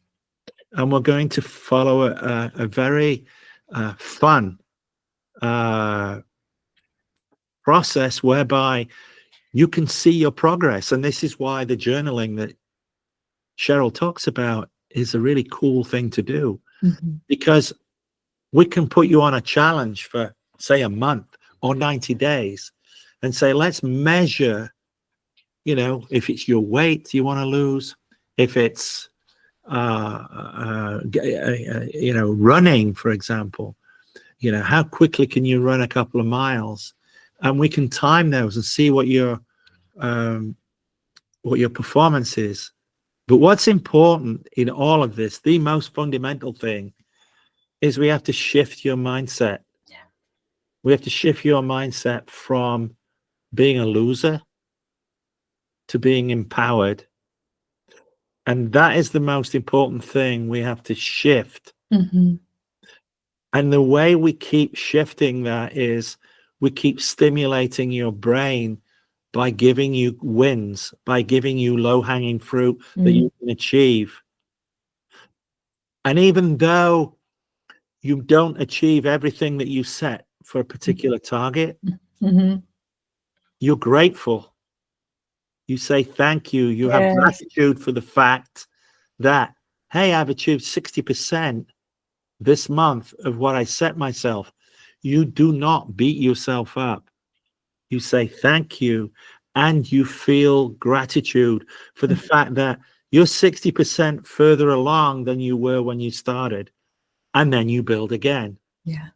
we're going to follow a very fun process whereby you can see your progress. And this is why the journaling that Cheryl talks about is a really cool thing to do, because we can put you on a challenge for, say, a month or 90 days and say, let's measure, you know, if it's your weight you want to lose, if it's, you know, running, for example, you know, how quickly can you run a couple of miles? And we can time those and see what your performance is. But what's important in all of this, the most fundamental thing, is we have to shift your mindset. Yeah. We have to shift your mindset from being a loser to being empowered. And that is the most important thing we have to shift. And the way we keep shifting that is we keep stimulating your brain by giving you wins, by giving you low-hanging fruit that you can achieve. And even though you don't achieve everything that you set for a particular target, you're grateful. You say thank you. You have gratitude for the fact that, hey, I've achieved 60% this month of what I set myself. You do not beat yourself up. You say thank you, and you feel gratitude for the fact that you're 60% further along than you were when you started. And then you build again. Yeah.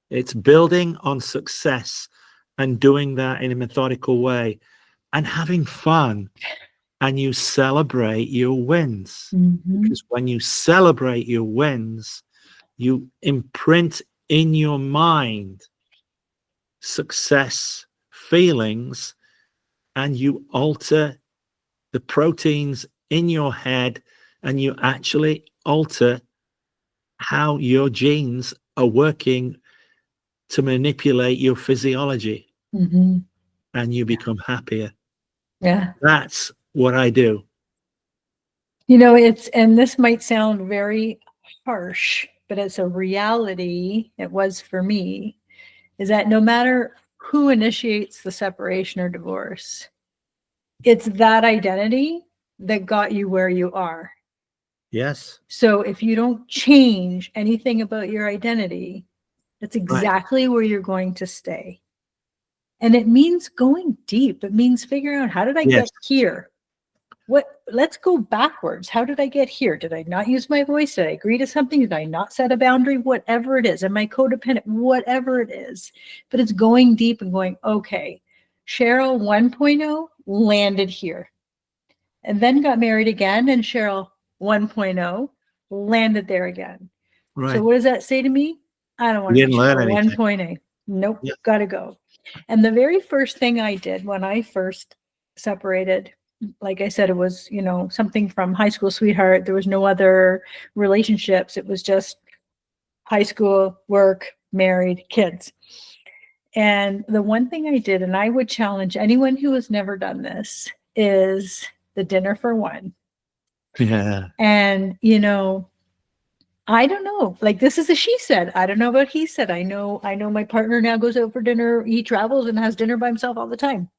It's building on success and doing that in a methodical way and having fun. And you celebrate your wins. Because when you celebrate your wins, you imprint in your mind success feelings, and you alter the proteins in your head, and you actually alter how your genes are working to manipulate your physiology, and you become happier. Yeah. That's what I do. You know, and this might sound very harsh, but it's a reality. It was for me, is that no matter who initiates the separation or divorce, it's that identity that got you where you are. Yes. So if you don't change anything about your identity, that's exactly where you're going to stay. And it means going deep. It means figuring out, how did I get here? Let's go backwards. How did I get here? Did I not use my voice? Did I agree to something? Did I not set a boundary? Whatever it is. Am I codependent? Whatever it is. But it's going deep and going, okay, Cheryl 1.0 landed here. And then got married again, and Cheryl 1.0 landed there again. Right. So what does that say to me? I don't want to be Cheryl 1.0. Nope, gotta go. And the very first thing I did when I first separated, like I said, it was, something from high school sweetheart. There was no other relationships. It was just high school, work, married, kids. And the one thing I did, and I would challenge anyone who has never done this, is the dinner for one. Yeah. And, I don't know, like, this is a she said. I don't know about he said. I know my partner now goes out for dinner. He travels and has dinner by himself all the time.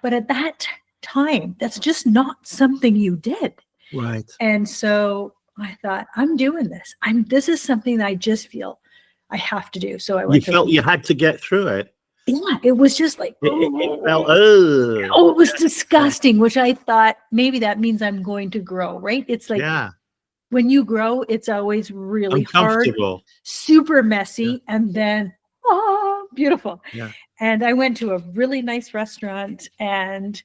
But at that time, that's just not something you did. Right. And so I thought, I'm doing this. This is something that I just feel I have to do. So I went. You felt you had to get through it. Yeah, it was just like, it felt, it was disgusting, which I thought maybe that means I'm going to grow, right? It's like, when you grow, it's always really hard, super messy, and then, beautiful. Yeah. And I went to a really nice restaurant, and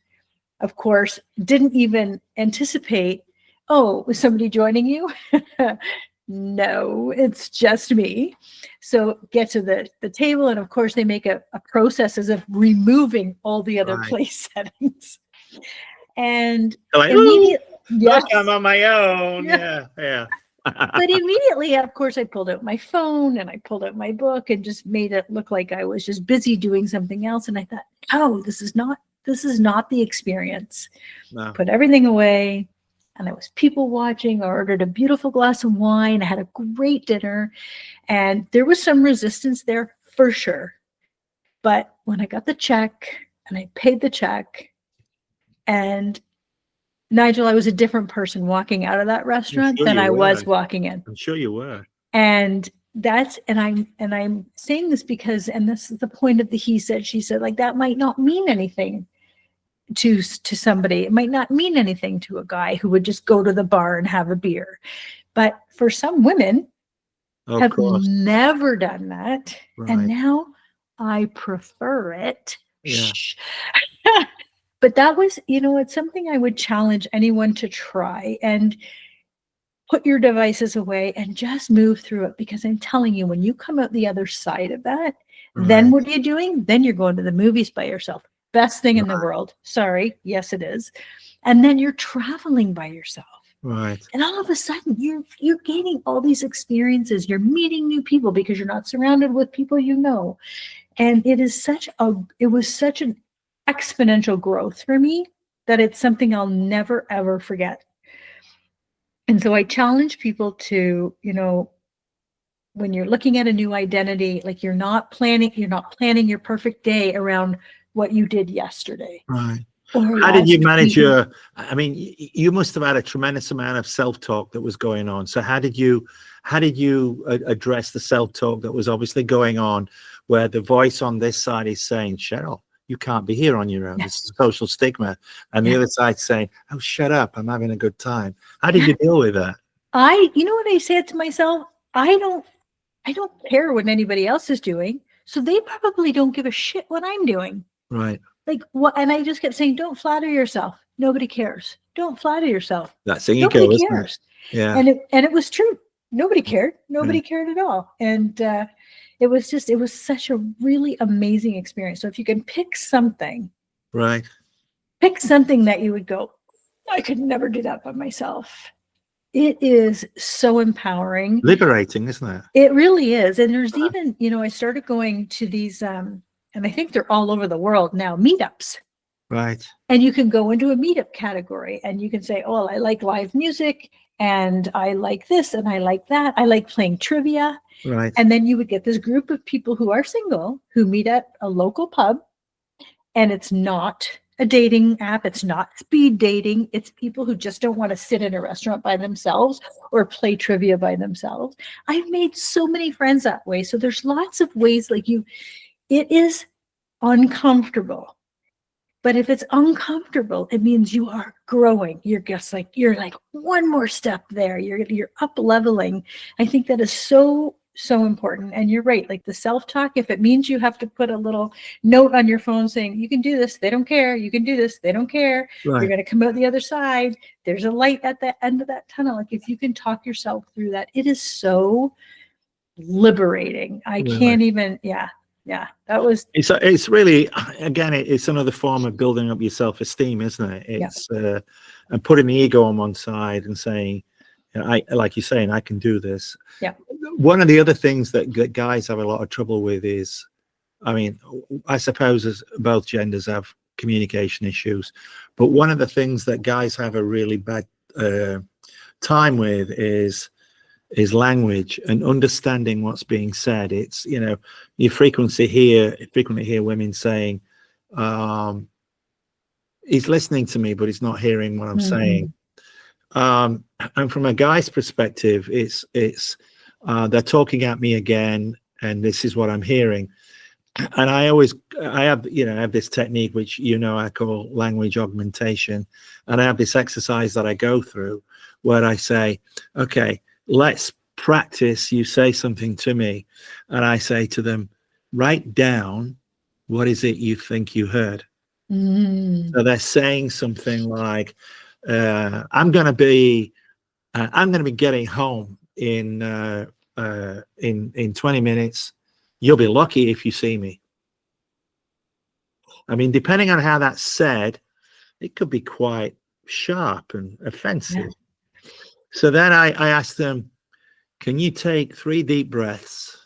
of course, didn't even anticipate, was somebody joining you? No, it's just me. So get to the table, and of course, they make a process as of removing all the other place settings. And like, immediately, I'm on my own. Yeah. But immediately, of course, I pulled out my phone and I pulled out my book and just made it look like I was just busy doing something else. And I thought, this is not the experience. No. Put everything away. And I was people watching. I ordered a beautiful glass of wine. I had a great dinner. And there was some resistance there for sure. But when I got the check and I paid the check, and Nigel, I was a different person walking out of that restaurant than I was walking in. I'm sure you were. And I'm saying this because, and this is the point of the he said, she said, like, that might not mean anything to somebody. It might not mean anything to a guy who would just go to the bar and have a beer. But for some women have never done that. Right. And now I prefer it. Yeah. But that was, it's something I would challenge anyone to try, and put your devices away and just move through it. Because I'm telling you, when you come out the other side of that, then what are you doing? Then you're going to the movies by yourself. Best thing in the world. Sorry. Yes, it is. And then you're traveling by yourself. Right. And all of a sudden you're gaining all these experiences. You're meeting new people because you're not surrounded with people you know. And it was such an exponential growth for me that it's something I'll never, ever forget. And so I challenge people to, when you're looking at a new identity, like, you're not planning your perfect day around what you did yesterday. Right. How did you manage you must have had a tremendous amount of self-talk that was going on. So how did you address the self-talk that was obviously going on, where the voice on this side is saying, Cheryl, you can't be here on your own. This is social stigma. And the other side saying, oh, shut up, I'm having a good time. How did you deal with that? What I said to myself? I don't care what anybody else is doing. So they probably don't give a shit what I'm doing. Right. Like, what? And I just kept saying, don't flatter yourself. Nobody cares. Don't flatter yourself. That's ego, Nobody isn't cares. it? Yeah. And it was true. Nobody cared. Nobody cared at all. And it was such a really amazing experience. So if you can pick something, pick something that you would go, I could never do that by myself. It is so empowering. Liberating, isn't it? It really is. And there's even, I started going to these, and I think they're all over the world now, meetups. Right. And you can go into a meetup category and you can say, oh, I like live music, and I like this, and I like that. I like playing trivia. Right. And then you would get this group of people who are single, who meet at a local pub, and it's not a dating app. It's not speed dating. It's people who just don't want to sit in a restaurant by themselves or play trivia by themselves. I've made so many friends that way. So there's lots of ways, like it is uncomfortable. But if it's uncomfortable, it means you are growing. You're like one more step there. You're up leveling. I think that is so important. And you're right. Like the self-talk, if it means you have to put a little note on your phone saying, you can do this, they don't care. You can do this, they don't care. Right. You're going to come out the other side. There's a light at the end of that tunnel. Like if you can talk yourself through that, it is so liberating. I can't even, yeah, that was. It's really, again, it's another form of building up your self-esteem, isn't it? It's and putting the ego on one side and saying, like you're saying, I can do this. Yeah. One of the other things that guys have a lot of trouble with is, I mean, I suppose as both genders have communication issues, but one of the things that guys have a really bad time with is language and understanding what's being said. It's, you frequently hear women saying, he's listening to me, but he's not hearing what I'm saying. And from a guy's perspective, it's they're talking at me again, and this is what I'm hearing. And I have this technique, which, I call language augmentation. And I have this exercise that I go through where I say, okay, let's practice. You say something to me, and I say to them, write down what is it you think you heard. So they're saying something like, I'm going to be getting home in 20 minutes. You'll be lucky if you see me. I mean, depending on how that's said, it could be quite sharp and offensive. Yeah. So then I asked them, can you take 3 deep breaths?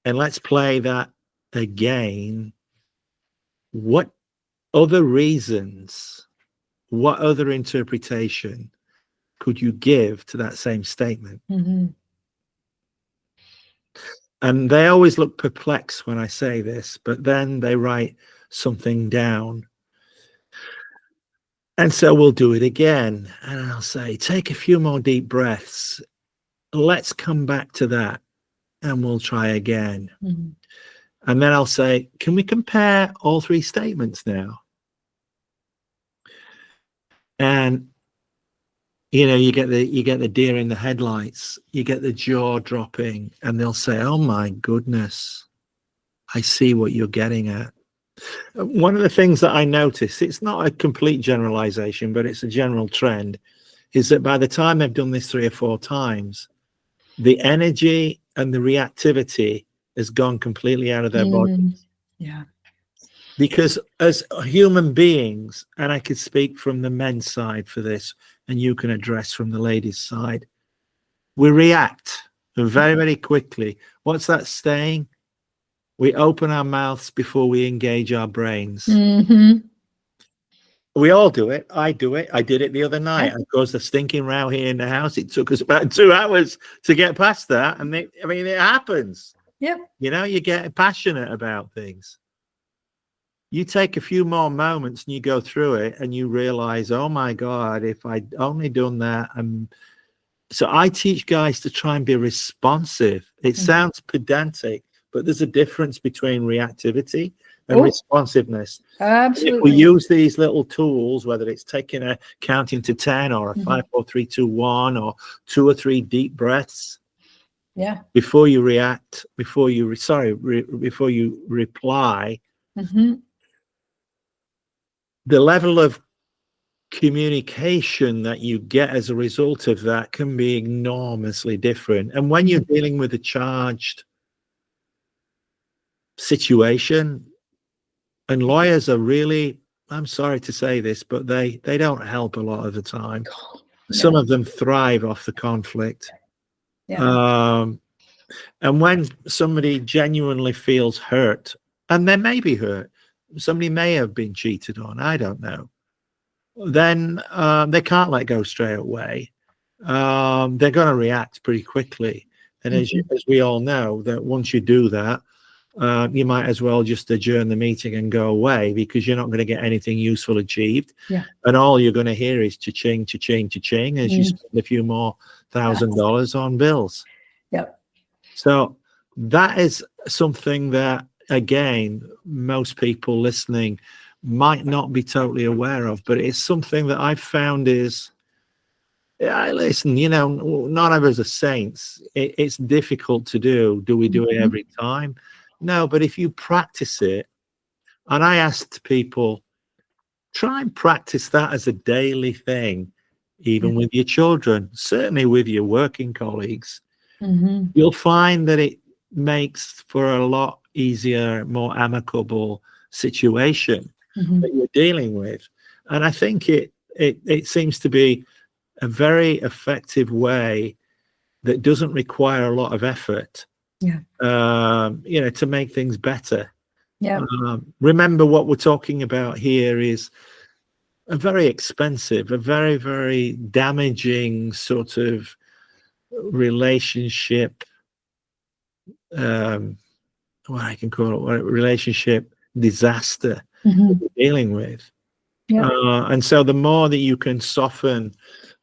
And let's play that again. What other reasons, what other interpretation could you give to that same statement? And they always look perplexed when I say this, but then they write something down. And so we'll do it again. And I'll say, take a few more deep breaths. Let's come back to that and we'll try again. And then I'll say, can we compare all 3 statements now? And, you get the deer in the headlights, you get the jaw dropping, and they'll say, oh my goodness, I see what you're getting at. One of the things that I notice, it's not a complete generalization, but it's a general trend, is that by the time they've done this 3 or 4 times, the energy and the reactivity has gone completely out of their body. Yeah. Because as human beings, and I could speak from the men's side for this, and you can address from the ladies' side, we react very, very quickly. What's that saying? We open our mouths before we engage our brains. We all do it. I do it. I did it the other night. I caused a stinking row here in the house. It took us about 2 hours to get past that. And it happens. Yep. You get passionate about things. You take a few more moments and you go through it and you realize, oh my God, if I'd only done that. So I teach guys to try and be responsive. It sounds pedantic, but there's a difference between reactivity and responsiveness. Absolutely. If we use these little tools, whether it's counting to 10 or a 5, 4, 3, 2, 1, or 2 or 3 deep breaths. Yeah. Before you react, before you reply, the level of communication that you get as a result of that can be enormously different. And when you're dealing with a charged situation, and lawyers are really, I'm sorry to say this, but they don't help a lot of the time. No. Some of them thrive off the conflict. Yeah. And when somebody genuinely feels hurt, and they may be hurt, somebody may have been cheated on, I don't know, then they can't let go straight away. They're going to react pretty quickly. And as we all know, that once you do that, you might as well just adjourn the meeting and go away, because you're not going to get anything useful achieved. Yeah. And all you're going to hear is cha-ching, cha-ching, cha-ching as you spend a few more $1,000 on bills. Yep. So that is something that, again, most people listening might not be totally aware of, but it's something that I've found is, listen, you know, none of us are saints. It's difficult to do. Do we do it every time? No, but if you practice it, and I asked people, try and practice that as a daily thing, even with your children, certainly with your working colleagues. You'll find that it makes for a lot easier, more amicable situation that you're dealing with. And I think it seems to be a very effective way that doesn't require a lot of effort, you know, to make things better. Remember, what we're talking about here is a very expensive, a very, very damaging sort of relationship, what I can call it, relationship disaster that we're dealing with. And so the more that you can soften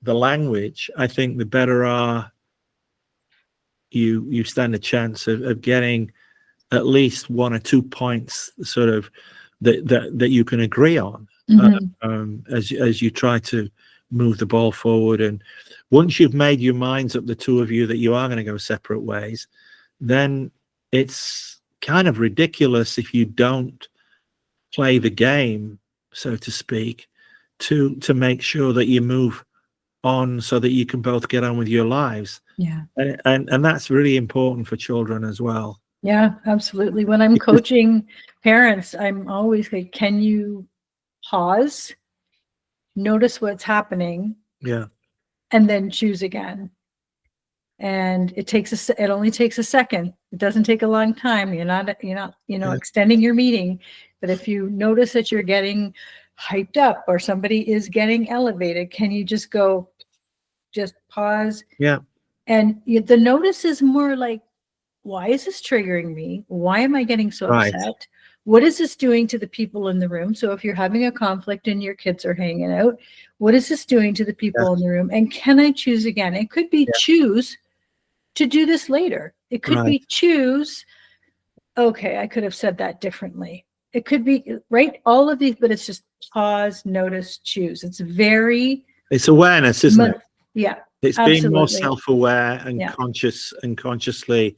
the language, I think the better you stand a chance of getting at least 1 or 2 points sort of that you can agree on as you try to move the ball forward. And once you've made your minds up, the two of you, that you are going to go separate ways, then it's kind of ridiculous if you don't play the game, so to speak, to make sure that you move on so that you can both get on with your lives. And that's really important for children as well. Yeah, absolutely. When I'm coaching parents, I'm always like, can you pause, notice what's happening, and then choose again? And it only takes a second. It doesn't take a long time. You're not extending your meeting. But if you notice that you're getting hyped up or somebody is getting elevated, can you just pause? And the notice is more like, why is this triggering me? Why am I getting so upset? What is this doing to the people in the room? So if you're having a conflict and your kids are hanging out, what is this doing to the people in the room? And can I choose again? It could be choose to do this later. It could be choose, okay, I could have said that differently. It could be, all of these, but it's just pause, notice, choose. It's awareness, isn't it? Yeah. It's absolutely. being more self-aware and conscious and consciously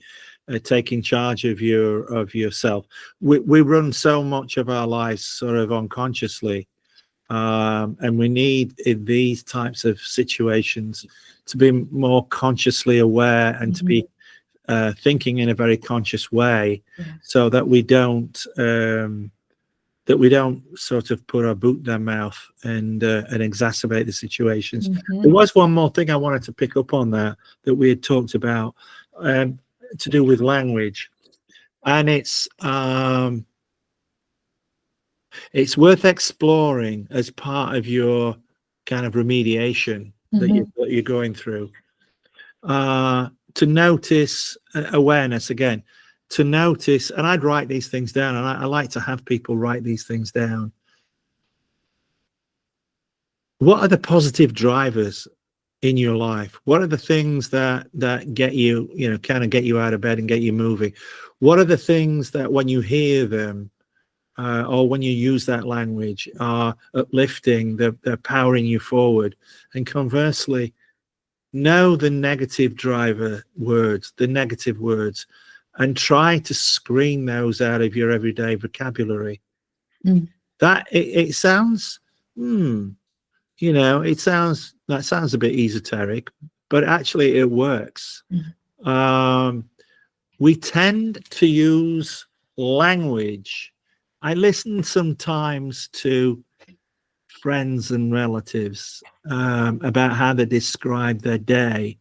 taking charge of yourself. We run so much of our lives sort of unconsciously, and we need, in these types of situations, to be more consciously aware and to be thinking in a very conscious way, so that we don't sort of put our boot in our mouth and exacerbate the situations. There was one more thing I wanted to pick up on that we had talked about, to do with language, and it's worth exploring as part of your kind of remediation that you're going through, to notice awareness again. To notice, and I'd write these things down, and I like to have people write these things down. What are the positive drivers in your life? What are the things that get you, kind of get you out of bed and get you moving? What are the things that when you hear them, or when you use that language, are uplifting, they're powering you forward? And conversely, know the negative words, and try to screen those out of your everyday vocabulary. That it sounds, that sounds a bit esoteric, but actually it works. We tend to use language. I listen sometimes to friends and relatives about how they describe their day.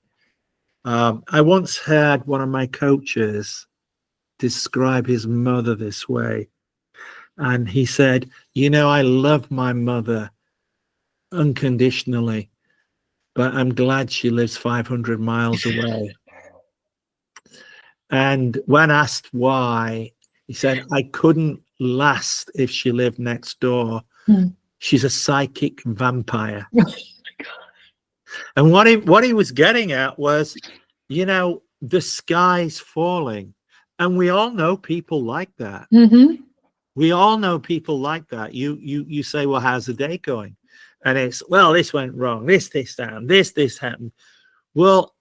I once had one of my coaches describe his mother this way, and he said, I love my mother unconditionally, but I'm glad she lives 500 miles away. And when asked why, He said, I couldn't last if she lived next door. Hmm. She's a psychic vampire. Oh my And what he was getting at was, the sky's falling. And we all know people like that. God. Mm-hmm. We all know people like that. You say, well, how's the day going? And it's, well, this went wrong. This happened. This happened. Well,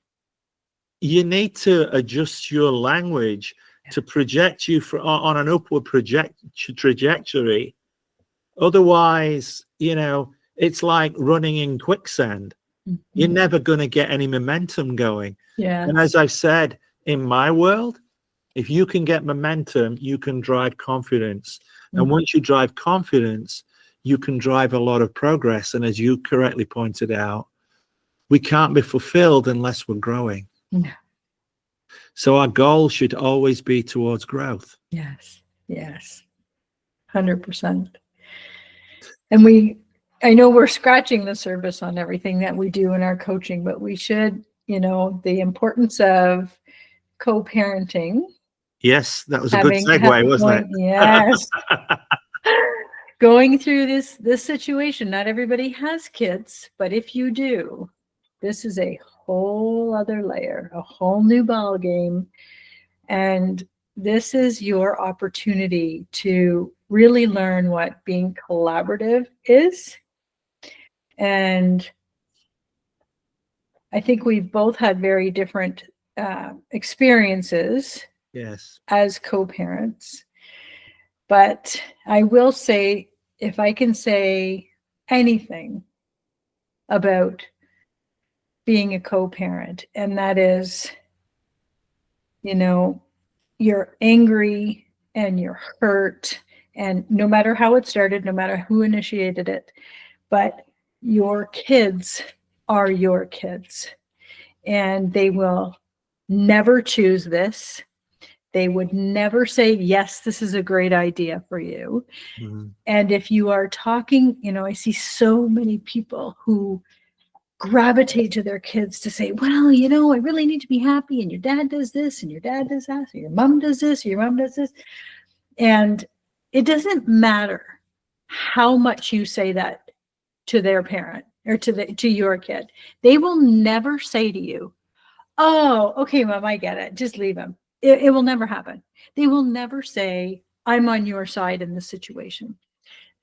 you need to adjust your language to project you on an upward trajectory. Otherwise, it's like running in quicksand. You're never going to get any momentum going. Yeah. And as I said, in my world, if you can get momentum, you can drive confidence. And once you drive confidence, you can drive a lot of progress. And as you correctly pointed out, we can't be fulfilled unless we're growing. Yeah. So our goal should always be towards growth. Yes. Yes. 100%. And I know we're scratching the surface on everything that we do in our coaching, but we should, the importance of co-parenting. Yes, that was a good segue, wasn't it? Yes. Going through this situation, not everybody has kids, but if you do, this is a whole other layer, a whole new ball game. And this is your opportunity to really learn what being collaborative is. And I think we've both had very different experiences Yes. as co-parents. But I will say, if I can say anything about being a co-parent, and that is, you're angry and you're hurt, and no matter how it started, no matter who initiated it, but your kids are your kids, and they will never choose this. They would never say, yes, this is a great idea for you. Mm-hmm. And if you are talking, I see so many people who gravitate to their kids to say, well, I really need to be happy. And your dad does this and your dad does that. So your mom does this, or your mom does this. And it doesn't matter how much you say that to their parent or to your kid. They will never say to you, oh, okay, Mom, I get it. Just leave him. It will never happen. They will never say, I'm on your side in this situation.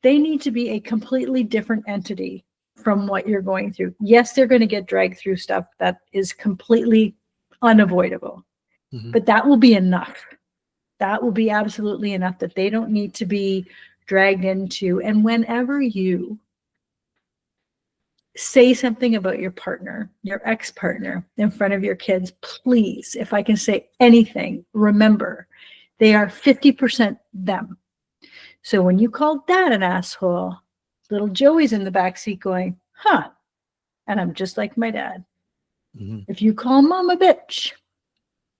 They need to be a completely different entity from what you're going through. Yes, they're going to get dragged through stuff that is completely unavoidable, but that will be enough. That will be absolutely enough, that they don't need to be dragged into. And whenever you say something about your partner, your ex-partner, in front of your kids, please, if I can say anything, remember, they are 50% them. So when you call dad an asshole, little Joey's in the backseat going, huh, and I'm just like my dad. Mm-hmm. If you call mom a bitch,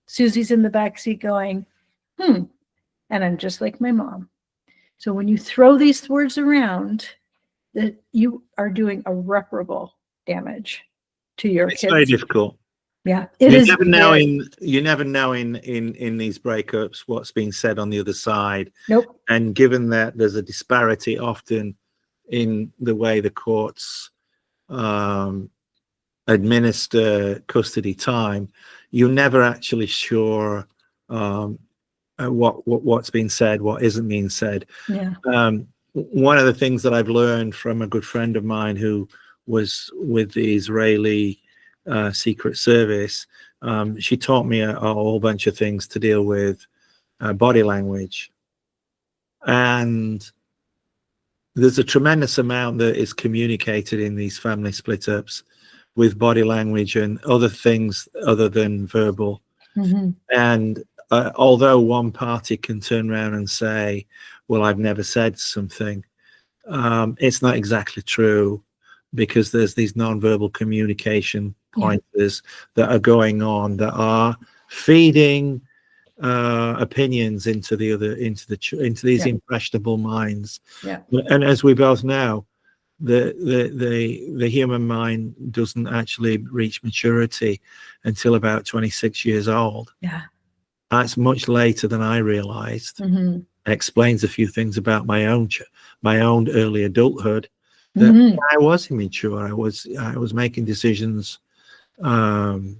Susie's in the backseat going, and I'm just like my mom. So when you throw these words around, that you are doing irreparable damage to your kids. It's very difficult. Yeah, you never know in these breakups what's being said on the other side. Nope. And given that there's a disparity often in the way the courts administer custody time, you're never actually sure what's being said, what isn't being said. Yeah. One of the things that I've learned from a good friend of mine who was with the Israeli Secret Service, she taught me a whole bunch of things to deal with body language. And there's a tremendous amount that is communicated in these family split-ups with body language and other things other than verbal. Mm-hmm. And although one party can turn around and say, well, I've never said something, it's not exactly true, because there's these non-verbal communication pointers that are going on that are feeding opinions into these impressionable minds. Yeah. And as we both know, the human mind doesn't actually reach maturity until about 26 years old. Yeah. That's much later than I realized. Mm-hmm. Explains a few things about my own early adulthood, that Mm-hmm. I was immature. I was making decisions, good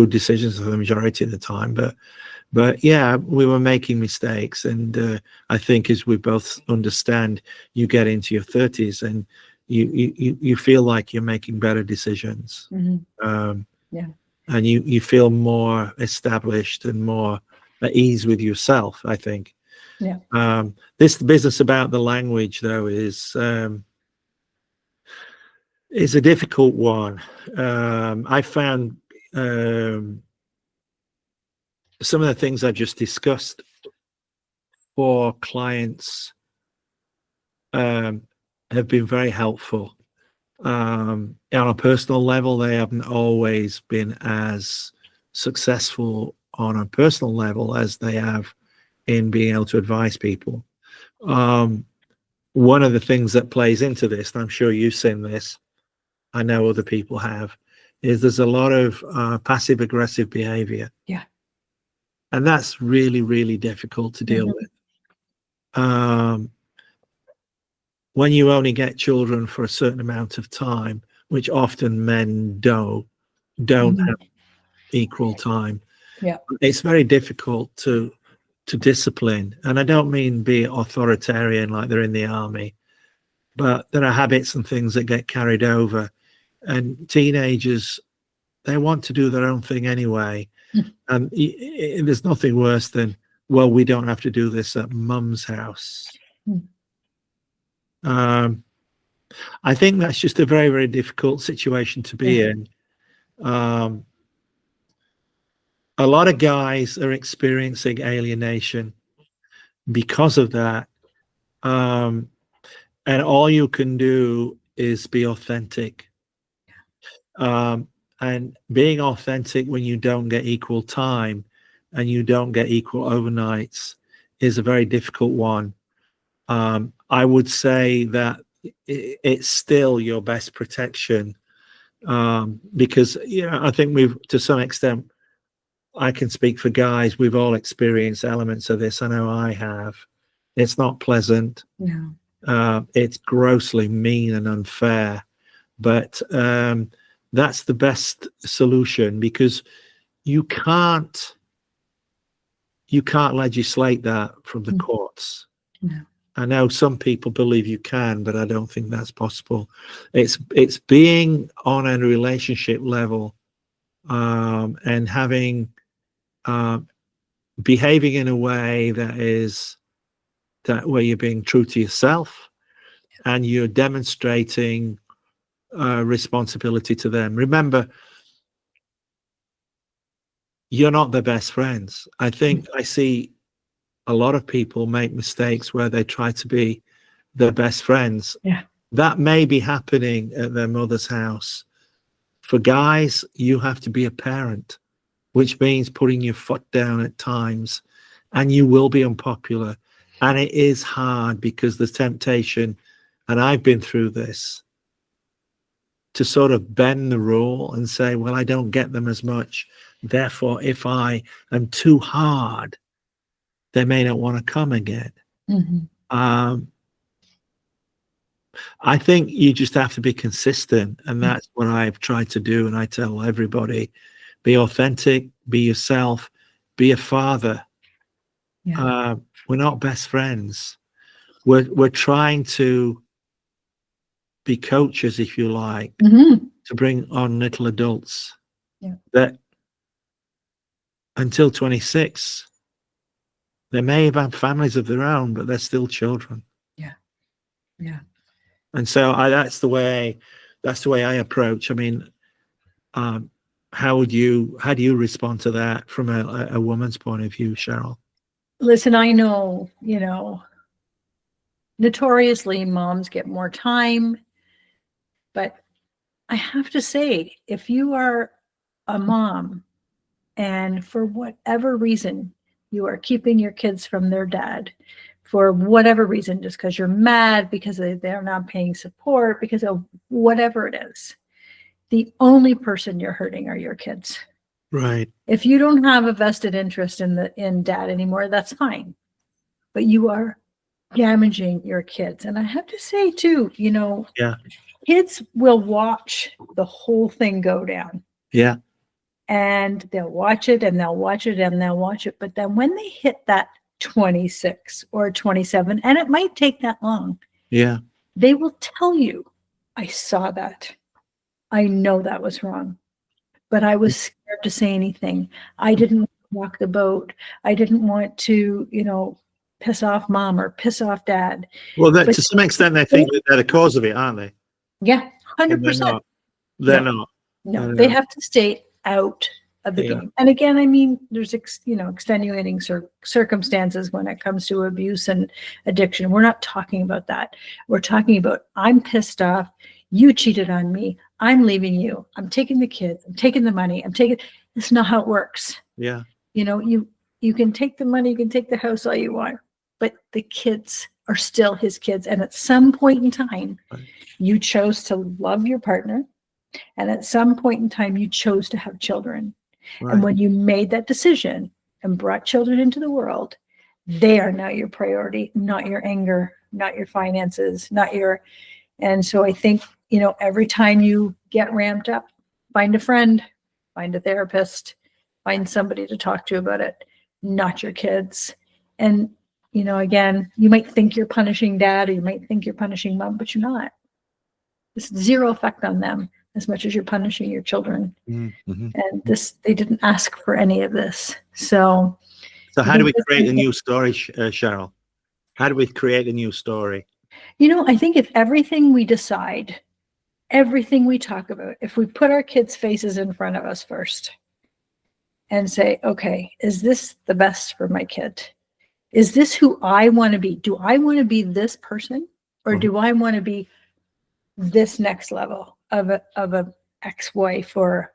decisions for the majority of the time, but yeah, we were making mistakes. And I think, as we both understand, you get into your 30s and you feel like you're making better decisions. Mm-hmm. Yeah. And you feel more established and more at ease with yourself, I think. Yeah. This business about the language, though, is a difficult one. I found some of the things I've just discussed for clients have been very helpful. On a personal level, they haven't always been as successful on a personal level as they have in being able to advise people. One of the things that plays into this, and I'm sure you've seen this, I know other people have, is there's a lot of passive aggressive behavior. Yeah. And that's really, really difficult to deal with. When you only get children for a certain amount of time, which often men don't have equal time, Yeah. it's very difficult to discipline. And I don't mean be authoritarian like they're in the army, but there are habits and things that get carried over. And teenagers, they want to do their own thing anyway. And there's nothing worse than, well, we don't have to do this at mum's house. I think that's just a very, very difficult situation to be in. A lot of guys are experiencing alienation because of that. And all you can do is be authentic. And being authentic when you don't get equal time and you don't get equal overnights is a very difficult one. I would say that it's still your best protection, because I think to some extent, I can speak for guys, we've all experienced elements of this. I know I have. It's not pleasant. No. It's grossly mean and unfair, but that's the best solution, because you can't legislate that from the courts. No. I know some people believe you can, but I don't think that's possible. It's being on a relationship level, and having behaving in a way where you're being true to yourself and you're demonstrating responsibility to them. Remember, you're not their best friends. I think I see a lot of people make mistakes where they try to be their best friends. Yeah. That may be happening at their mother's house. For guys, you have to be a parent, which means putting your foot down at times, and you will be unpopular. And it is hard, because there's temptation, and I've been through this, to sort of bend the rule and say, well, I don't get them as much. Therefore, if I am too hard, they may not want to come again. I think you just have to be consistent, and that's what I've tried to do. And I tell everybody, be authentic, be yourself, be a father. Yeah. We're not best friends. We're trying to be coaches, if you like, to bring on little adults that until 26, they may have had families of their own, but they're still children. Yeah. And so that's the way I approach. I mean, how do you respond to that from a woman's point of view, Cheryl? Listen, I know, notoriously moms get more time, but I have to say, if you are a mom and for whatever reason you are keeping your kids from their dad, for whatever reason, just because you're mad, because they're not paying support, because of whatever it is, the only person you're hurting are your kids. Right. If you don't have a vested interest in dad anymore, that's fine. But you are damaging your kids. And I have to say too, Yeah. kids will watch the whole thing go down. Yeah. And they'll watch it and they'll watch it and they'll watch it. But then when they hit that 26 or 27, and it might take that long, Yeah. they will tell you, I saw that. I know that was wrong, but I was scared to say anything. I didn't walk the boat. I didn't want to, piss off mom or piss off dad. Well, But to some extent, they think that they're the cause of it, aren't they? yeah, And 100%. They're No. not. No, they have to stay out of the game. And again, I mean, there's extenuating circumstances when it comes to abuse and addiction. We're not talking about that. We're talking about, I'm pissed off. You cheated on me. I'm leaving you. I'm taking the kids. I'm taking the money. It's not how it works. Yeah. You can take the money, you can take the house all you want, but the kids are still his kids. And at some point in time, you chose to love your partner. And at some point in time, you chose to have children. Right. And when you made that decision and brought children into the world, they are now your priority, not your anger, not your finances, and so I think, every time you get ramped up, find a friend, find a therapist, find somebody to talk to about it, not your kids. And, again, you might think you're punishing dad or you might think you're punishing mom, but you're not. It's zero effect on them as much as you're punishing your children. Mm-hmm. And they didn't ask for any of this. So how do we create a new story, Cheryl? How do we create a new story? I think if everything we decide, everything we talk about, if we put our kids' faces in front of us first and say, okay, is this the best for my kid? Is this who I want to be? Do I want to be this person, or do I want to be this next level of a ex-wife or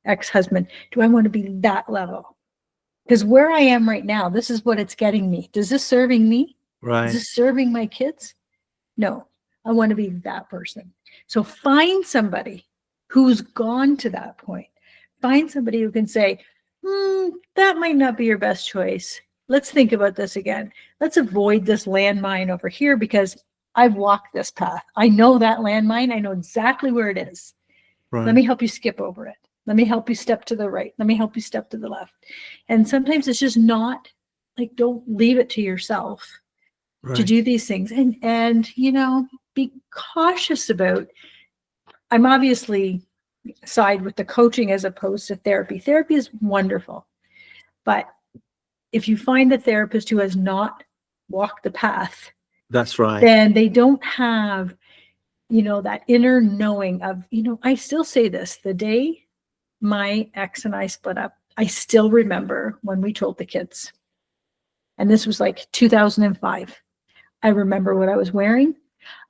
ex-husband? Do I want to be that level? Because where I am right now, this is what it's getting me. Is this serving me? Right. Is this serving my kids? No, I want to be that person. So find somebody who's gone to that point. Find somebody who can say, that might not be your best choice. Let's think about this again. Let's avoid this landmine over here because I've walked this path. I know that landmine. I know exactly where it is. Right. Let me help you skip over it. Let me help you step to the right. Let me help you step to the left. And sometimes it's just not like, don't leave it to yourself to do these things. And be cautious about, I'm obviously side with the coaching as opposed to therapy. Therapy is wonderful. But if you find a therapist who has not walked the path, that's right, then they don't have, that inner knowing of, I still say this, the day my ex and I split up, I still remember when we told the kids, and this was like 2005. I remember what I was wearing.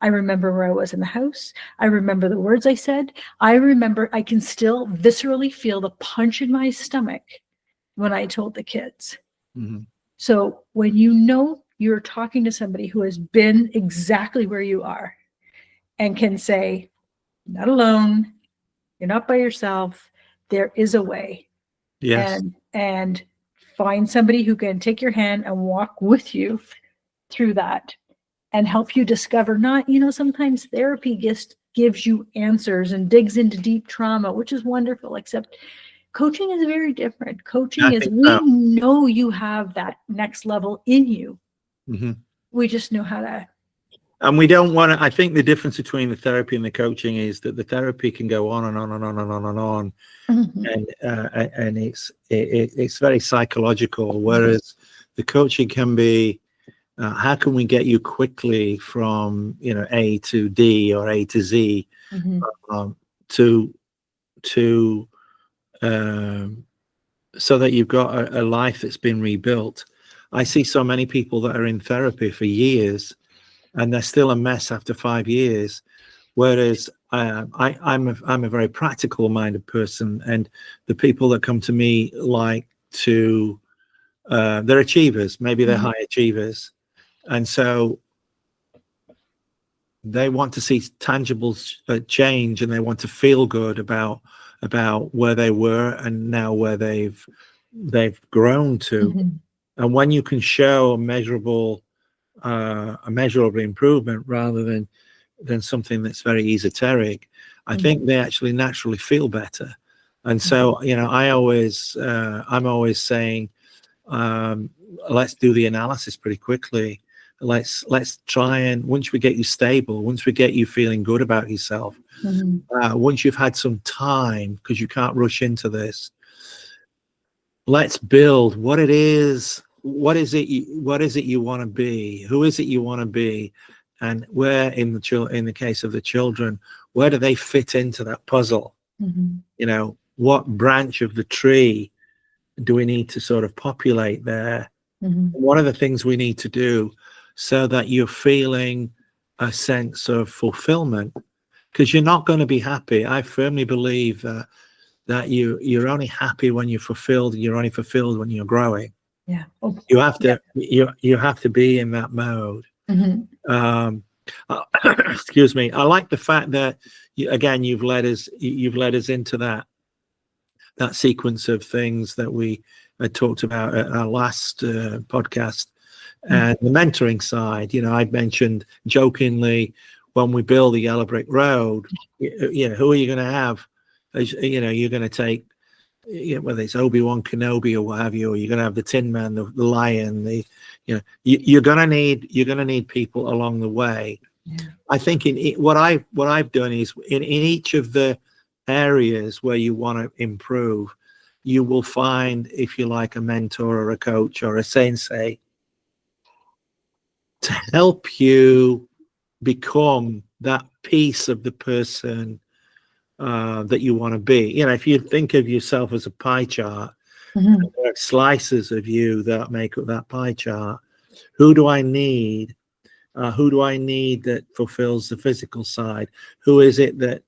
I remember where I was in the house. I remember the words I said. I remember, I can still viscerally feel the punch in my stomach when I told the kids. Mm-hmm. So when you're talking to somebody who has been exactly where you are and can say, not alone, you're not by yourself, there is a way. Yes. And find somebody who can take your hand and walk with you through that and help you discover sometimes therapy just gives you answers and digs into deep trauma, which is wonderful, except coaching is very different. Coaching is, we know you have that next level in you. Mm-hmm. We just know how to. And we don't want to, I think the difference between the therapy and the coaching is that the therapy can go on and on and on and on and on. Mm-hmm. And it's very psychological, whereas the coaching can be, how can we get you quickly from A to D or A to Z, mm-hmm. So that you've got a life that's been rebuilt. I see so many people that are in therapy for years and they're still a mess after 5 years, whereas I'm a very practical minded person, and the people that come to me like to they're achievers, maybe they're mm-hmm. high achievers. And so they want to see tangible change, and they want to feel good about about where they were and now where they've grown to. Mhm. And when you can show a measurable improvement rather than something that's very esoteric, I think they actually naturally feel better. And so, I'm always saying, let's do the analysis pretty quickly. Let's try, and once we get you stable, once we get you feeling good about yourself, once you've had some time, because you can't rush into this, let's build what it is. What is it you want to be? Who is it you want to be? And where, in the case of the children, where do they fit into that puzzle? What branch of the tree do we need to sort of populate there? What are the things we need to do so that you're feeling a sense of fulfillment? Because you're not going to be happy. I firmly believe that you're only happy when you're fulfilled. You're only fulfilled when you're growing. Yeah. You have to you have to be in that mode. Excuse me. I like the fact that you've led us into that sequence of things that we talked about at our last podcast, and the mentoring side. I mentioned jokingly, when we build the Yellow Brick Road, who are you going to have? You're going to take, whether it's Obi-Wan Kenobi or what have you, or you're going to have the Tin Man, the Lion, you're going to need people along the way. I think what I've done is in each of the areas where you want to improve, you will find, if you like, a mentor or a coach or a sensei to help you become that piece of the person that you want to be. If you think of yourself as a pie chart, there are slices of you that make up that pie chart. Who do I need? Who do I need that fulfills the physical side? Who is it that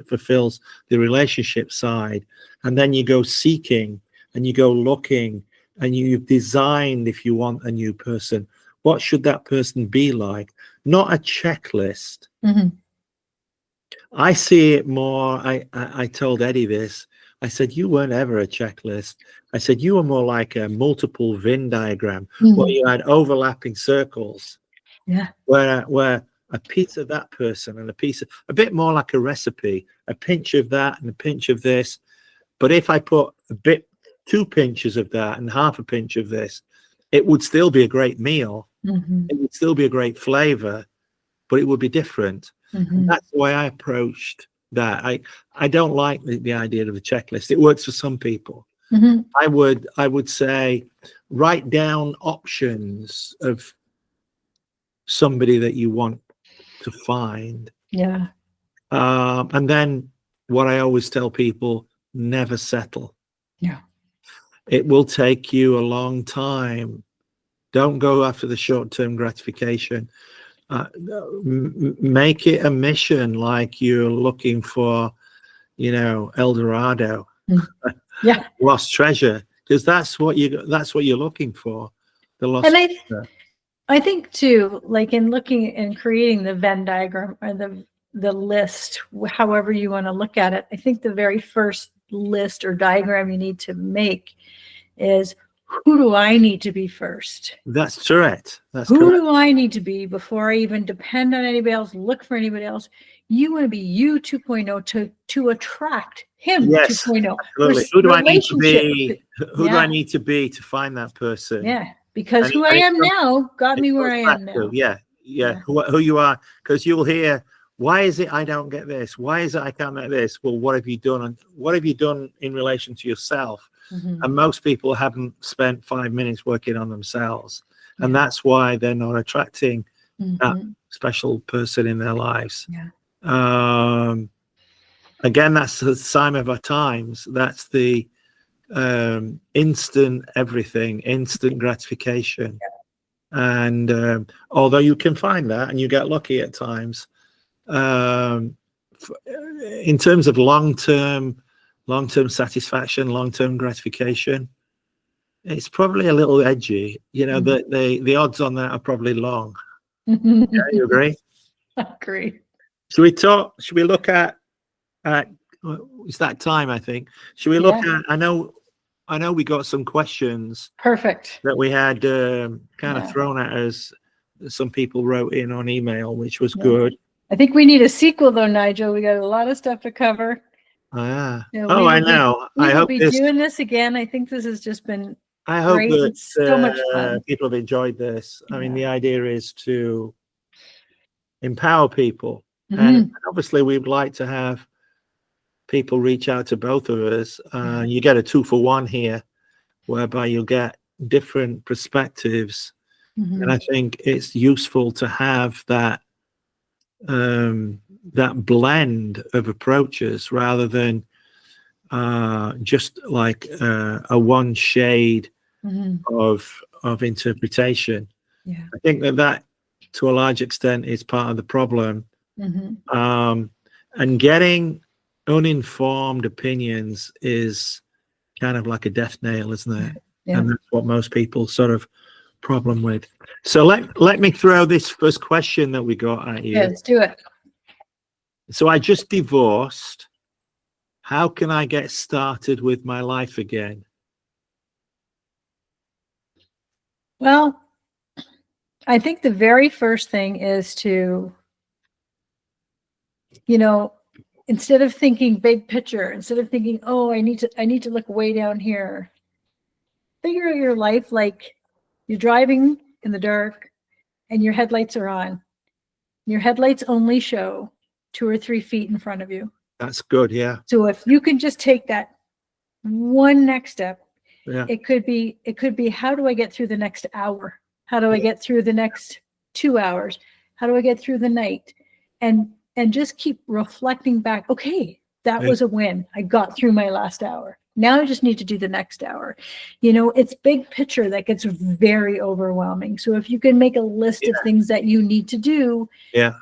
fulfills the relationship side? And then you go seeking and you go looking, and you've designed, if you want a new person, what should that person be like? Not a checklist. I see it more. I told Eddie this. I said, you weren't ever a checklist. I said, you were more like a multiple Venn diagram where you had overlapping circles. Yeah. Where a piece of that person and a bit more like a recipe, a pinch of that and a pinch of this. But if I put 2 pinches of that and half a pinch of this, it would still be a great meal. It would still be a great flavor, but it would be different. That's the way I approached that. I don't like the idea of a checklist. It works for some people. I would say, write down options of somebody that you want to find. Yeah. And then what I always tell people, never settle. Yeah. It will take you a long time. Don't go after the short-term gratification. Make it a mission, like you're looking for, El Dorado, lost treasure, because that's what you're looking for. The lost treasure. I think too, like in looking and creating the Venn diagram or the list, however you want to look at it, I think the very first list or diagram you need to make is, who do I need to be first? That's correct. Who do I need to be before I even depend on anybody else, look for anybody else? You want to be you 2.0 to attract him 2.0. Absolutely. Who do I need to be? Who do I need to be to find that person? Yeah, because who I am now got me where I am now. Who you are, because you'll hear, why is it I don't get this? Why is it I can't get this? Well, what have you done? What have you done in relation to yourself? And most people haven't spent 5 minutes working on themselves. And that's why they're not attracting that special person in their lives. Again, that's the sign of our times. That's the instant everything, instant gratification. And although you can find that and you get lucky at times, in terms of long-term satisfaction, long-term gratification, it's probably a little edgy. The odds on that are probably long. You agree? I agree. Should we look at It's that time, I think. Should we look at? I know we got some questions Perfect. that we had kind of Yeah. thrown at us. Some people wrote in on email, which was Yeah. good. I think we need a sequel though, Nigel. We got a lot of stuff to cover. Ah. You know, Oh, I know. We I will hope be this. doing this again. I think this has just been I hope great and so much that fun. people have enjoyed this. I mean, Yeah. the idea is to empower people, Mhm. and obviously, we'd like to have people reach out to both of us. You get a 2-for-1 here, whereby you'll get different perspectives, and I think it's useful to have that that blend of approaches rather than just like a one shade of interpretation. Yeah. I think that to a large extent is part of the problem. And getting uninformed opinions is kind of like a death nail, isn't it? Yeah. And that's what most people sort of problem with. So let me throw this first question that we got at you. Yeah, let's do it. So I just divorced. How can I get started with my life again? Well, I think the very first thing is to, you know, instead of thinking big picture, instead of thinking, oh, I need to look way down here, figure out your life like you're driving in the dark and your headlights are on. Your headlights only show 2 or 3 feet in front of you. That's good. Yeah. So if you can just take that one next step, Yeah. it could be, how do I get through the next hour? How do I get through the next 2 hours? How do I get through the night? And just keep reflecting back. Okay, that was a win. I got through my last hour. Now I just need to do the next hour. You know, it's big picture that gets very overwhelming. So if you can make a list of things that you need to do,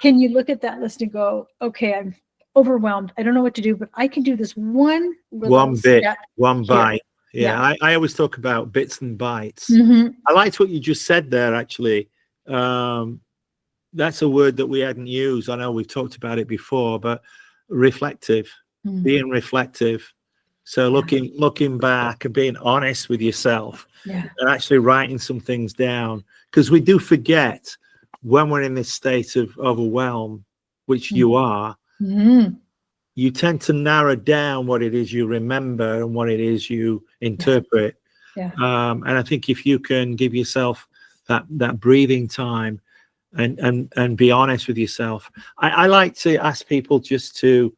can you look at that list and go, okay, I'm overwhelmed. I don't know what to do, but I can do this one bit, step one bite. here. Yeah. I always talk about bits and bites. I liked what you just said there, actually. That's a word that we hadn't used. I know we've talked about it before, but reflective, being reflective. So looking back and being honest with yourself and actually writing some things down, because we do forget when we're in this state of overwhelm, which you are, you tend to narrow down what it is you remember and what it is you interpret. And I think if you can give yourself that breathing time and be honest with yourself. I like to ask people just to,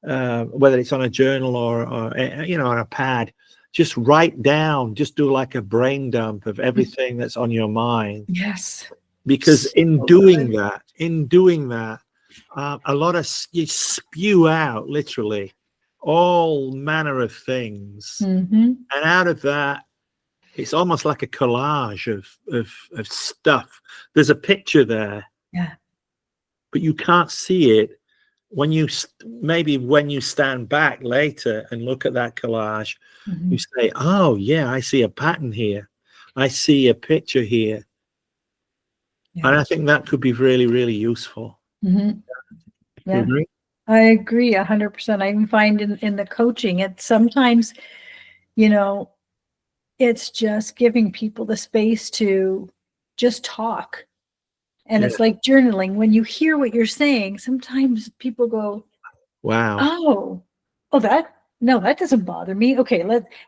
whether it's on a journal or you know, on a pad, just write down, just do like a brain dump of everything that's on your mind. Yes. Because in doing that, a lot of you spew out literally all manner of things, and out of that, it's almost like a collage of stuff. There's a picture there, but you can't see it. When you stand back later and look at that collage, you say, oh yeah, I see a pattern here, I see a picture here. And I think that could be really, really useful. Yeah, I agree 100%. I even find in the coaching, it's sometimes, you know, it's just giving people the space to just talk. And it's like journaling. When you hear what you're saying, sometimes people go, wow, that doesn't bother me. Okay,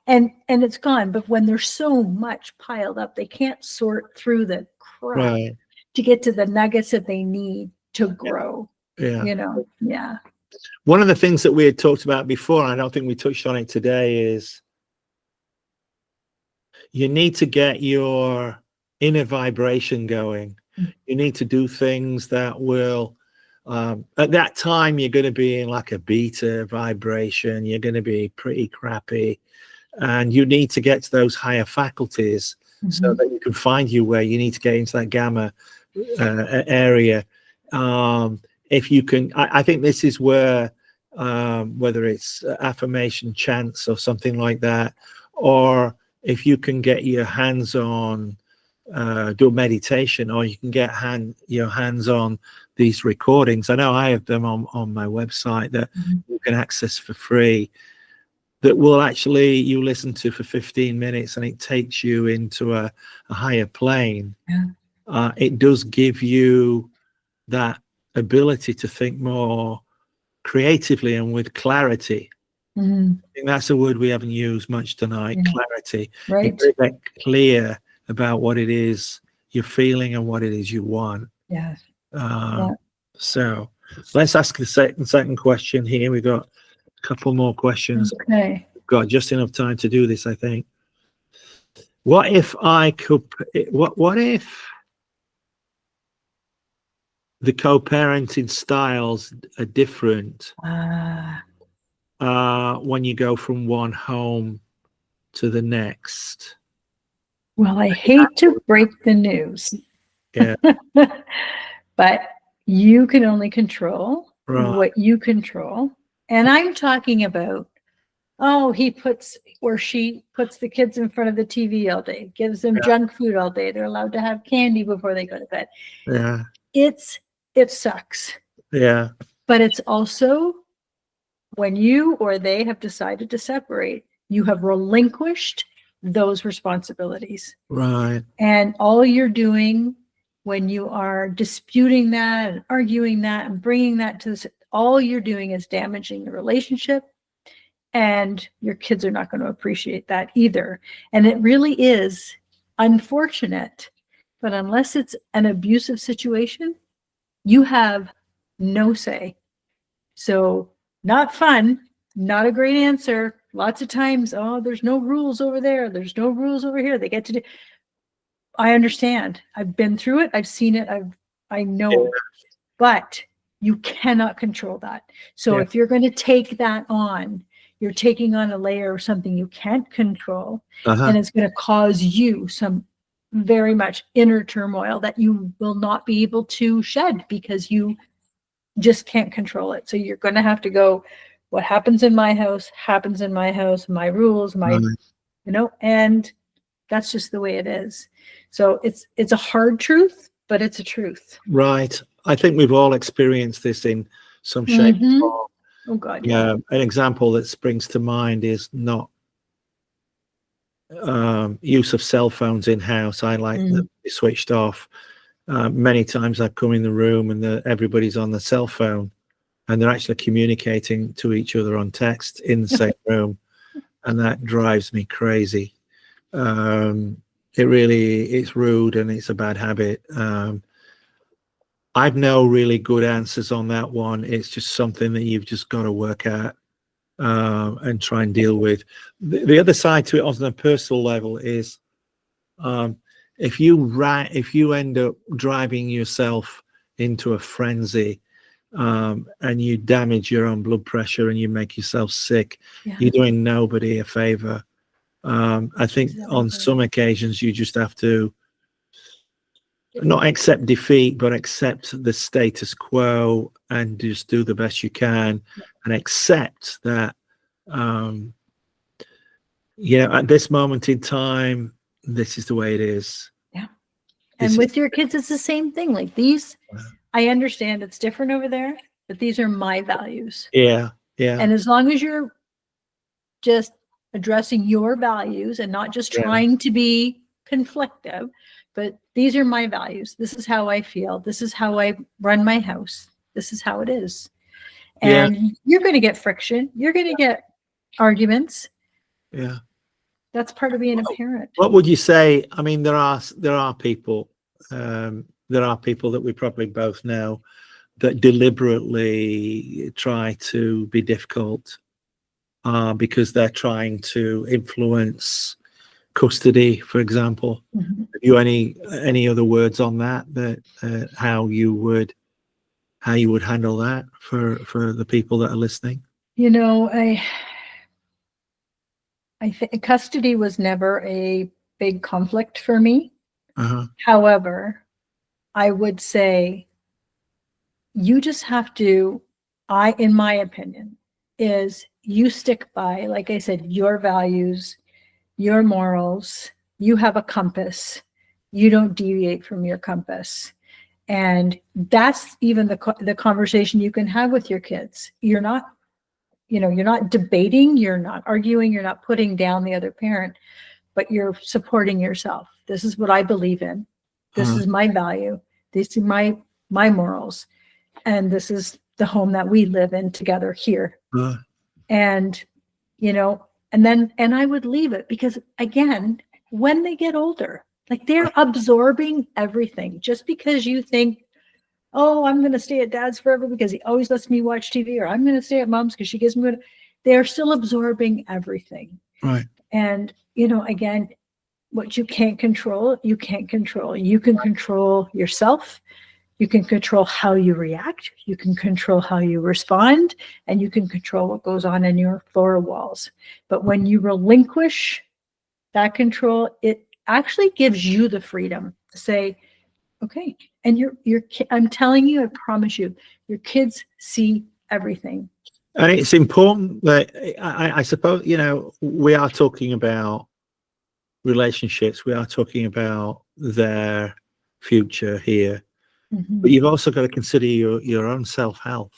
and it's gone. But when there's so much piled up, they can't sort through the crap to get to the nuggets that they need to grow. You know, One of the things that we had talked about before, and I don't think we touched on it today, is you need to get your inner vibration going. You need to do things that will, at that time, you're going to be in like a beta vibration. You're going to be pretty crappy. And you need to get to those higher faculties so that you can find you where you need to get into that gamma area. If you can, I think this is where, whether it's affirmation chants or something like that, or if you can get your hands on do a meditation, or you can get your hands on these recordings. I know I have them on my website that you can access for free, that will actually you listen to for 15 minutes and it takes you into a higher plane. It does give you that ability to think more creatively and with clarity. I think that's a word we haven't used much tonight. Clarity. Right. You're very clear about what it is you're feeling and what it is you want. Yes. So let's ask the second question here. We've got a couple more questions. Okay. We've got just enough time to do this, I think. What if I could? What if the co-parenting styles are different when you go from one home to the next? Well, I hate to break the news. Yeah. But you can only control Right. what you control. And I'm talking about, he puts or she puts the kids in front of the TV all day, gives them junk food all day. They're allowed to have candy before they go to bed. Yeah. It sucks. Yeah. But it's also when you or they have decided to separate, you have relinquished those responsibilities. Right. And all you're doing when you are disputing that and arguing that and bringing that to this, all you're doing is damaging the relationship, and your kids are not going to appreciate that either. And it really is unfortunate, but unless it's an abusive situation, you have no say. So not fun, not a great answer. Lots of times, there's no rules over there. There's no rules over here. They get to do. I understand. I've been through it. I've seen it. I know, but you cannot control that. So if you're going to take that on, you're taking on a layer of something you can't control, and it's going to cause you some very much inner turmoil that you will not be able to shed because you just can't control it. So you're going to have to go, what happens in my house, my rules, and that's just the way it is. So it's a hard truth, but it's a truth. Right. I think we've all experienced this in some shape or form. Oh God, yeah. An example that springs to mind is not use of cell phones in house. I like them to be switched off. Many times I come in the room and everybody's on the cell phone, and they're actually communicating to each other on text in the same room, and that drives me crazy. It's rude and it's a bad habit. I've no really good answers on that one. It's just something that you've just got to work at and try and deal with. The other side to it on a personal level is if you end up driving yourself into a frenzy and you damage your own blood pressure and you make yourself sick, you're doing nobody a favor. I think on some occasions you just have to not accept defeat, but accept the status quo and just do the best you can and accept that, at this moment in time, this is the way it is. Yeah. And with your kids, it's the same thing. Like these, I understand it's different over there, but these are my values. Yeah. Yeah. And as long as you're just addressing your values and not just trying to be conflictive, but these are my values. This is how I feel. This is how I run my house. This is how it is. And you're going to get friction. You're going to get arguments. Yeah. That's part of being a parent. What would you say? I mean, there are people that we probably both know that deliberately try to be difficult because they're trying to influence custody, for example. Have you any other words on that how you would handle that for the people that are listening? I think custody was never a big conflict for me. However, I would say you just have to, in my opinion, is you stick by, like I said, your values, your morals. You have a compass, you don't deviate from your compass. And that's even the conversation you can have with your kids. You're not, you're not debating, you're not arguing, you're not putting down the other parent, but you're supporting yourself. This is what I believe in. This is my value. These are my morals. And this is the home that we live in together here. And, and I would leave it because, again, when they get older, like, they're absorbing everything. Just because you think, oh, I'm going to stay at dad's forever because he always lets me watch TV, or I'm going to stay at mom's because she gives me they're still absorbing everything. Right. And, again, what you can't control, you can't control. You can control yourself. You can control how you react. You can control how you respond, and you can control what goes on in your four walls. But when you relinquish that control, it actually gives you the freedom to say, okay, and I'm telling you, I promise you, your kids see everything. And it's important that I suppose, we are talking about relationships. We are talking about their future here, but you've also got to consider your own self-health.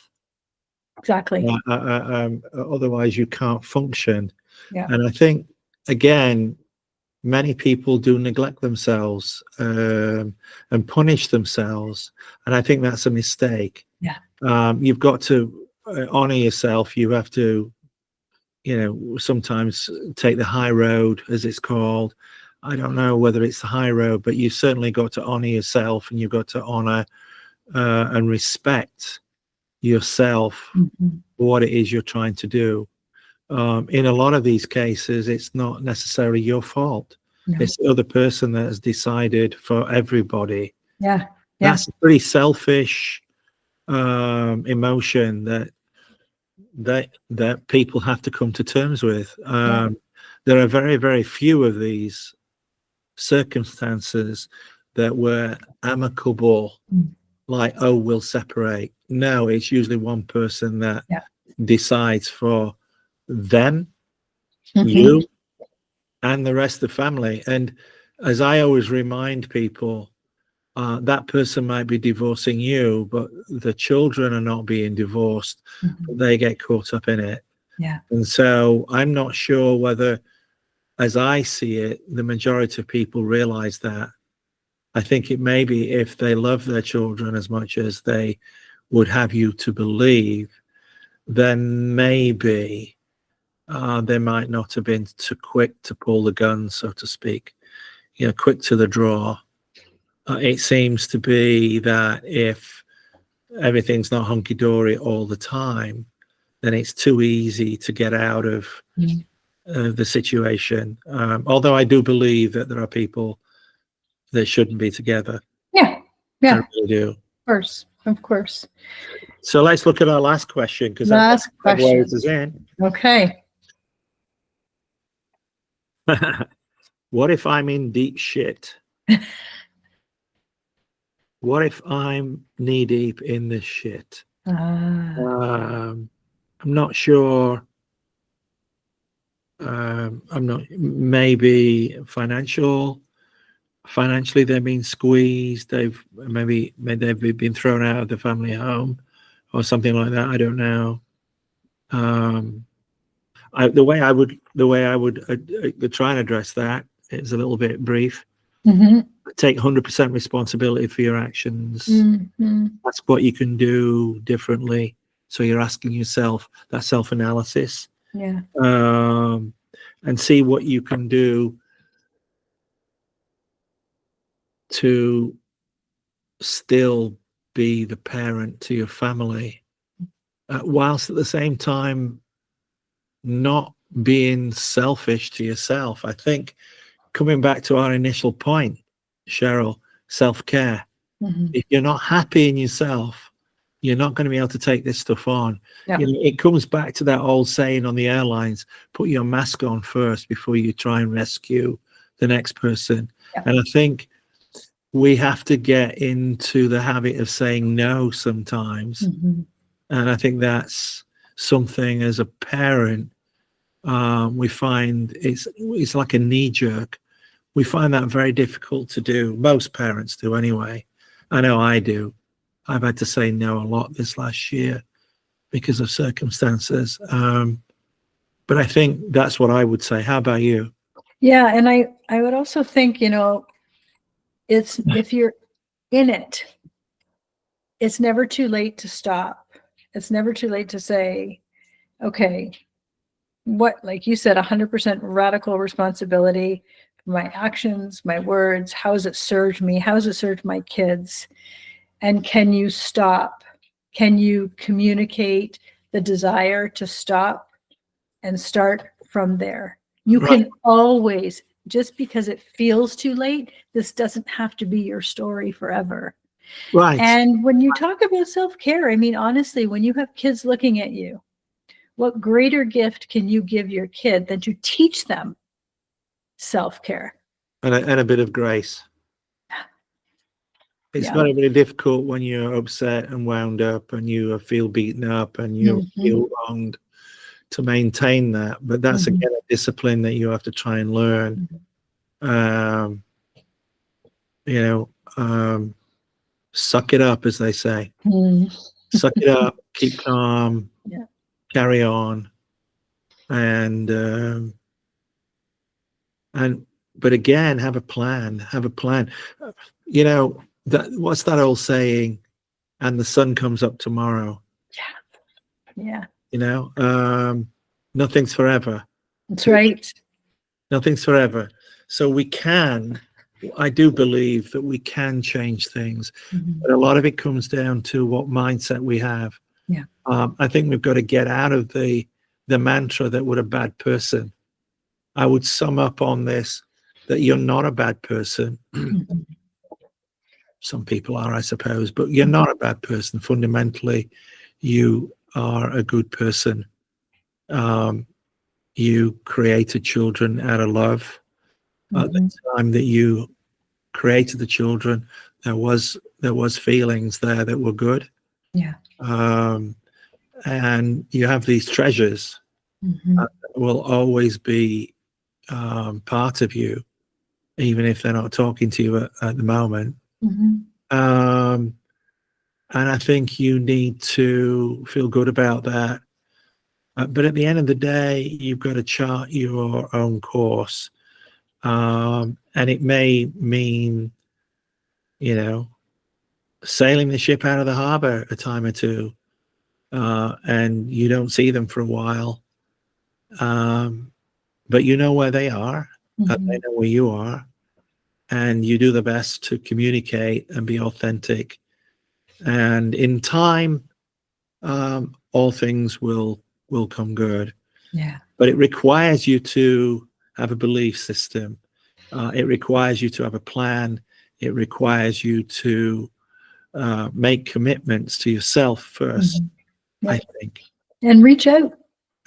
Exactly. Otherwise you can't function. Yeah. And I think, again, many people do neglect themselves and punish themselves. And I think that's a mistake. Yeah. You've got to honor yourself. You have to, sometimes take the high road, as it's called. I don't know whether it's the high road, but you've certainly got to honor yourself, and you've got to honor and respect yourself, what it is you're trying to do. In a lot of these cases, it's not necessarily your fault. No. It's the other person that has decided for everybody. Yeah. That's a pretty selfish emotion that people have to come to terms with. There are very, very few of these circumstances that were amicable, like, oh, we'll separate. No, it's usually one person that decides for them, you, and the rest of the family. And as I always remind people, that person might be divorcing you, but the children are not being divorced. But they get caught up in it. Yeah. And so I'm not sure whether, as I see it, the majority of people realize that. I think it may be, if they love their children as much as they would have you to believe, then maybe they might not have been too quick to pull the gun, so to speak, quick to the draw. It seems to be that if everything's not hunky-dory all the time, then it's too easy to get out of the situation. Although I do believe that there are people that shouldn't be together. Yeah. I really do. Of course. So let's look at our last question, because last question is in. Okay. What if I'm in deep shit? What if I'm knee deep in this shit? I'm not sure. I'm not, maybe financially they've been squeezed. They've been thrown out of the family home or something like that. I don't know. The way I would try and address that is a little bit brief. Take 100% responsibility for your actions. That's what you can do differently. So you're asking yourself that self-analysis. Yeah. And see what you can do to still be the parent to your family, whilst at the same time not being selfish to yourself. I think, coming back to our initial point, Cheryl, self-care. If you're not happy in yourself, you're not going to be able to take this stuff on. Yeah. It comes back to that old saying on the airlines: put your mask on first before you try and rescue the next person. Yeah. And I think we have to get into the habit of saying no sometimes. And I think that's something, as a parent, we find it's like a knee jerk. we find that very difficult to do. Most parents do anyway. I know I do. I've had to say no a lot this last year because of circumstances. But I think that's what I would say. How about you? Yeah. And I would also think, it's, if you're in it, it's never too late to stop. It's never too late to say, okay, what, like you said, 100% radical responsibility for my actions, my words. How has it served me? How has it served my kids? And can you stop? Can you communicate the desire to stop and start from there? You can always, just because it feels too late, this doesn't have to be your story forever. Right. And when you talk about self-care, I mean, honestly, when you have kids looking at you, what greater gift can you give your kid than to teach them self-care? And a bit of grace. It's very, very difficult when you're upset and wound up and you feel beaten up and you feel wronged to maintain that. But that's again a discipline that you have to try and learn. Suck it up, as they say. Suck it up, keep calm, carry on. But again, have a plan. What's that old saying? And the sun comes up tomorrow. Yeah. Nothing's forever. That's right. Nothing's forever. So I do believe that we can change things. But a lot of it comes down to what mindset we have. Yeah. I think we've got to get out of the mantra that we're a bad person. I would sum up on this that you're not a bad person. Some people are, I suppose, but you're not a bad person. Fundamentally, you are a good person. You created children out of love. At the time that you created the children, there was feelings there that were good. Yeah. And you have these treasures that will always be part of you, even if they're not talking to you at the moment. And I think you need to feel good about that. But at the end of the day, you've got to chart your own course. And it may mean, sailing the ship out of the harbor a time or two, and you don't see them for a while. But you know where they are, and they know where you are, and you do the best to communicate and be authentic. And in time, all things will come good. Yeah. But it requires you to have a belief system. It requires you to have a plan. It requires you to make commitments to yourself first, I think. And reach out.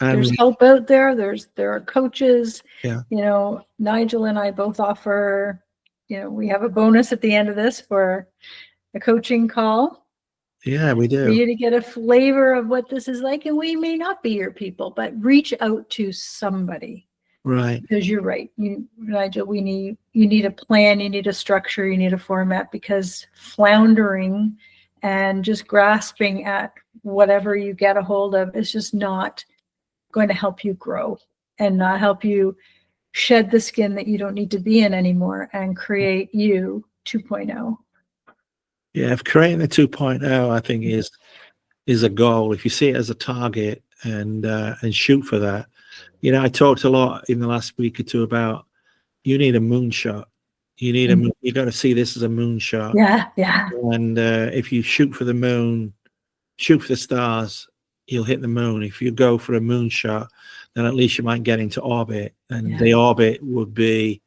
There's help out there. There are coaches. Yeah. Nigel and I both offer, we have a bonus at the end of this for a coaching call. Yeah, we do. For you to get a flavor of what this is like. And we may not be your people, but reach out to somebody. Right. Because you're right. Nigel, you need a plan, you need a structure, you need a format, because floundering and just grasping at whatever you get a hold of is just not going to help you grow and not help you shed the skin that you don't need to be in anymore and create you 2.0. Yeah, if creating the 2.0, I think is a goal. If you see it as a target and shoot for that. I talked a lot in the last week or two about you need a moonshot. You got to see this as a moonshot. Yeah. And if you shoot for the moon, shoot for the stars, you'll hit the moon. If you go for a moonshot, then at least you might get into orbit, and the orbit would be,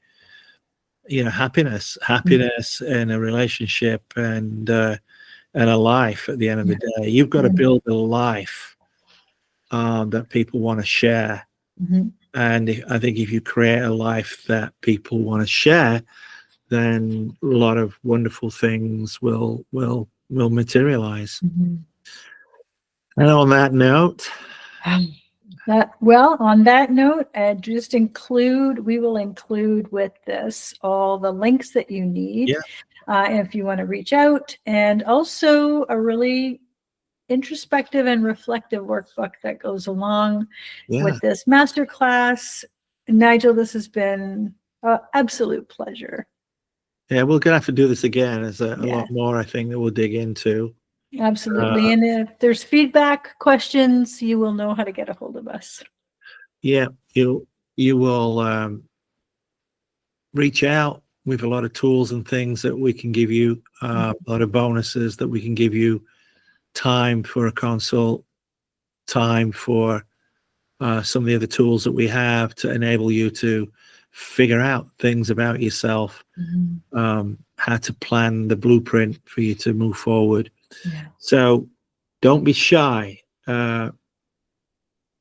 happiness in a relationship and a life. At the end of the day, you've got to build a life that people want to share. And I think if you create a life that people want to share, then a lot of wonderful things will materialize. And on that note, Well, on that note, we will include with this all the links that you need Yeah. if you want to reach out, and also a really introspective and reflective workbook that goes along Yeah. with this masterclass. Nigel, this has been an absolute pleasure. Yeah, we're gonna have to do this again. There's a Yeah. lot more I think that we'll dig into. Absolutely. And if there's feedback, questions, you will know how to get a hold of us. Yeah, you will reach out with a lot of tools and things that we can give you, a lot of bonuses that we can give you, time for a consult, time for some of the other tools that we have to enable you to figure out things about yourself, how to plan the blueprint for you to move forward. Yeah. So don't be shy.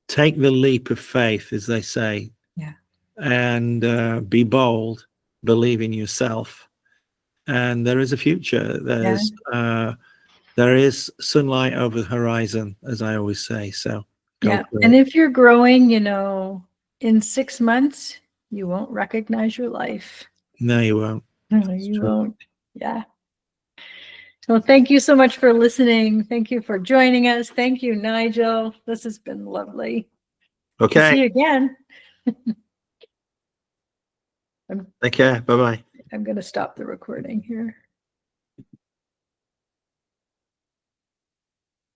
Take the leap of faith, as they say. Yeah. And be bold, believe in yourself, and there is a future. There is sunlight over the horizon, as I always say. So go for And it. if you're growing, in 6 months, you won't recognize your life. No, you won't. No, you won't. Yeah. Well, thank you so much for listening. Thank you for joining us. Thank you, Nigel. This has been lovely. Okay. See you again. Take care. Bye-bye. I'm going to stop the recording here.